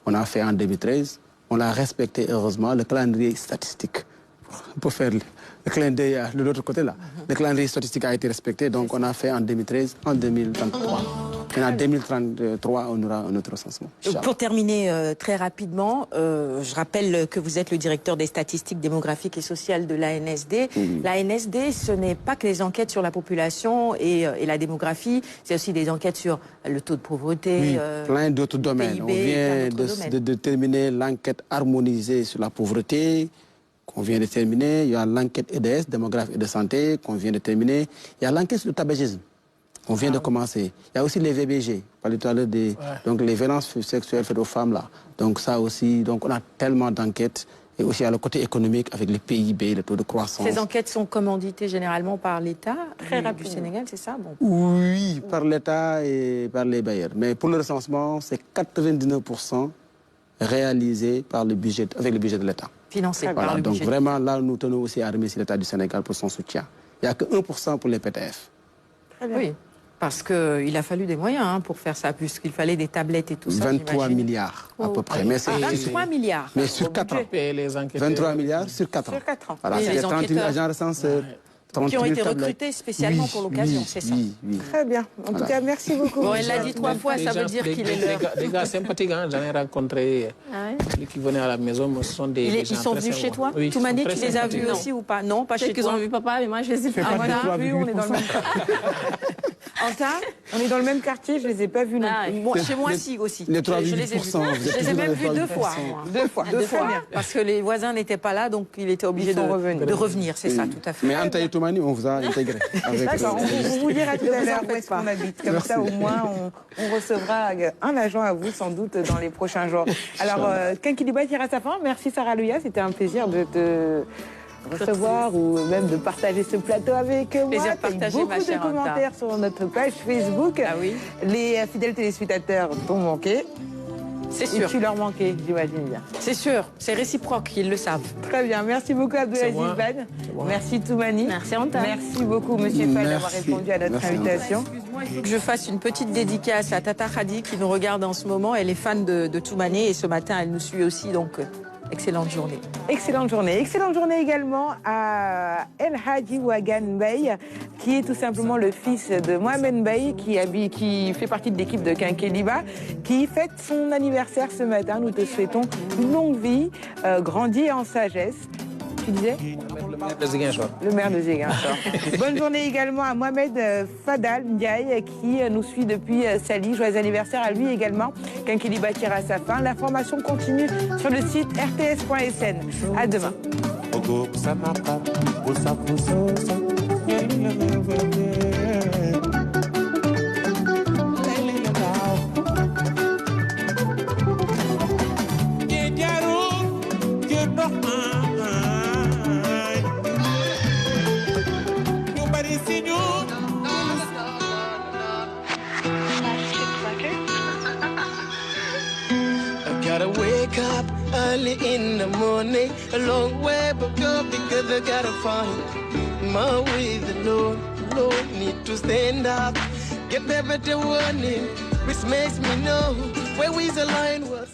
On a fait en 2013, on l'a respecté heureusement, le calendrier statistique. Pour faire le clin d'œil de l'autre côté là. Le calendrier statistique a été respecté, donc on a fait en 2013, en 2023. Et en 2033, on aura un autre recensement. Pour terminer très rapidement, je rappelle que vous êtes le directeur des statistiques démographiques et sociales de l'ANSD. L'ANSD, ce n'est pas que les enquêtes sur la population et la démographie, c'est aussi des enquêtes sur le taux de pauvreté. Oui, plein d'autres domaines. PIB, on vient de terminer l'enquête harmonisée sur la pauvreté, qu'on vient de terminer. Il y a l'enquête EDS, démographe et de santé, qu'on vient de terminer. Il y a l'enquête sur le tabagisme, qu'on vient de commencer. Il y a aussi les VBG, on parlait tout à l'heure des donc les violences sexuelles faites aux femmes là. Donc ça aussi, donc on a tellement d'enquêtes. Et aussi à le côté économique avec les PIB, le taux de croissance. Ces enquêtes sont commanditées généralement par l'État du Sénégal, c'est ça? Oui, par l'État et par les bailleurs. Mais pour le recensement, c'est 99% réalisé par le budget, avec le budget de l'État. Financé par le donc budget. vraiment, là, nous tenons aussi à remercier l'État du Sénégal pour son soutien. Il n'y a que 1% pour les PTF. Oui, parce qu'il a fallu des moyens pour faire ça, puisqu'il fallait des tablettes et tout ça. 23 milliards à peu près. Mais 23 milliards. Mais sur 4 ans. 23 milliards sur 4 ans. Sur 4 ans. Voilà, c'est 30 000 agents recenseurs. Qui ont été recrutés spécialement pour l'occasion, c'est ça? Très bien. En tout cas, merci beaucoup. Bon, elle l'a dit 3 fois, ça veut dire qu'il est l'heure. Des gars sympathiques, hein, j'en ai rencontré. Celui qui venait à la maison, ce sont des gens Ils sont venus chez toi? Oui, Toumani, tu les as vus aussi ou pas? Non, pas chez toi. Qu'ils ont vu papa, mais moi je les ai pas vus. On est dans le même Anta, on est dans le même quartier, je les ai pas vus non plus. Bon, chez moi, si, aussi. Les 3 je les ai vus. Je les ai même vus 2 fois. Deux fois. Parce que les voisins n'étaient pas là, donc il était obligé de revenir. C'est ça, tout à fait. Mais Anta et Toumani, on vous a intégré. D'accord, on vous dira tout à l'heure où est-ce qu'on habite. Comme ça, au moins, on recevra un agent à vous, sans doute, dans les prochains jours. Alors, Kinkeliba tire à sa fin. Merci Sarah Louya, c'était un plaisir de te recevoir ou même de partager ce plateau avec moi. Plaisir partagé, beaucoup ma chère de commentaires sur notre page Facebook. Ah oui. Les fidèles téléspectateurs t'ont manqué. C'est sûr. Et tu leur manquais, j'imagine bien. C'est sûr, c'est réciproque, ils le savent. Très bien, merci beaucoup Abdelaziz Ban. Merci Toumani. Merci Anta. Merci beaucoup Monsieur Fall d'avoir répondu à notre invitation. Excuse-moi, il faut que je fasse une petite dédicace à Tata Khadi qui nous regarde en ce moment. Elle est fan de Toumani et ce matin elle nous suit aussi, donc excellente journée. Excellente journée. Excellente journée également à El Hadji Wagan Bey, qui est tout simplement le fils de Mohamed Bey, qui fait partie de l'équipe de Kinkeliba, qui fête son anniversaire ce matin. Nous te souhaitons une longue vie, grandie en sagesse. Tu disais? Le maire de Ziguinchor. Le maire de Ziguinchor. Bonne journée également à Mohamed Fadal Ndiaye qui nous suit depuis Sali. Joyeux anniversaire à lui également. Kinkeliba tire à sa fin. L'information continue sur le site rts.sn. À demain. Gotta wake up early in the morning, a long way but go because I gotta find my way. The Lord need to stand up, get better warning, which makes me know where we the line was.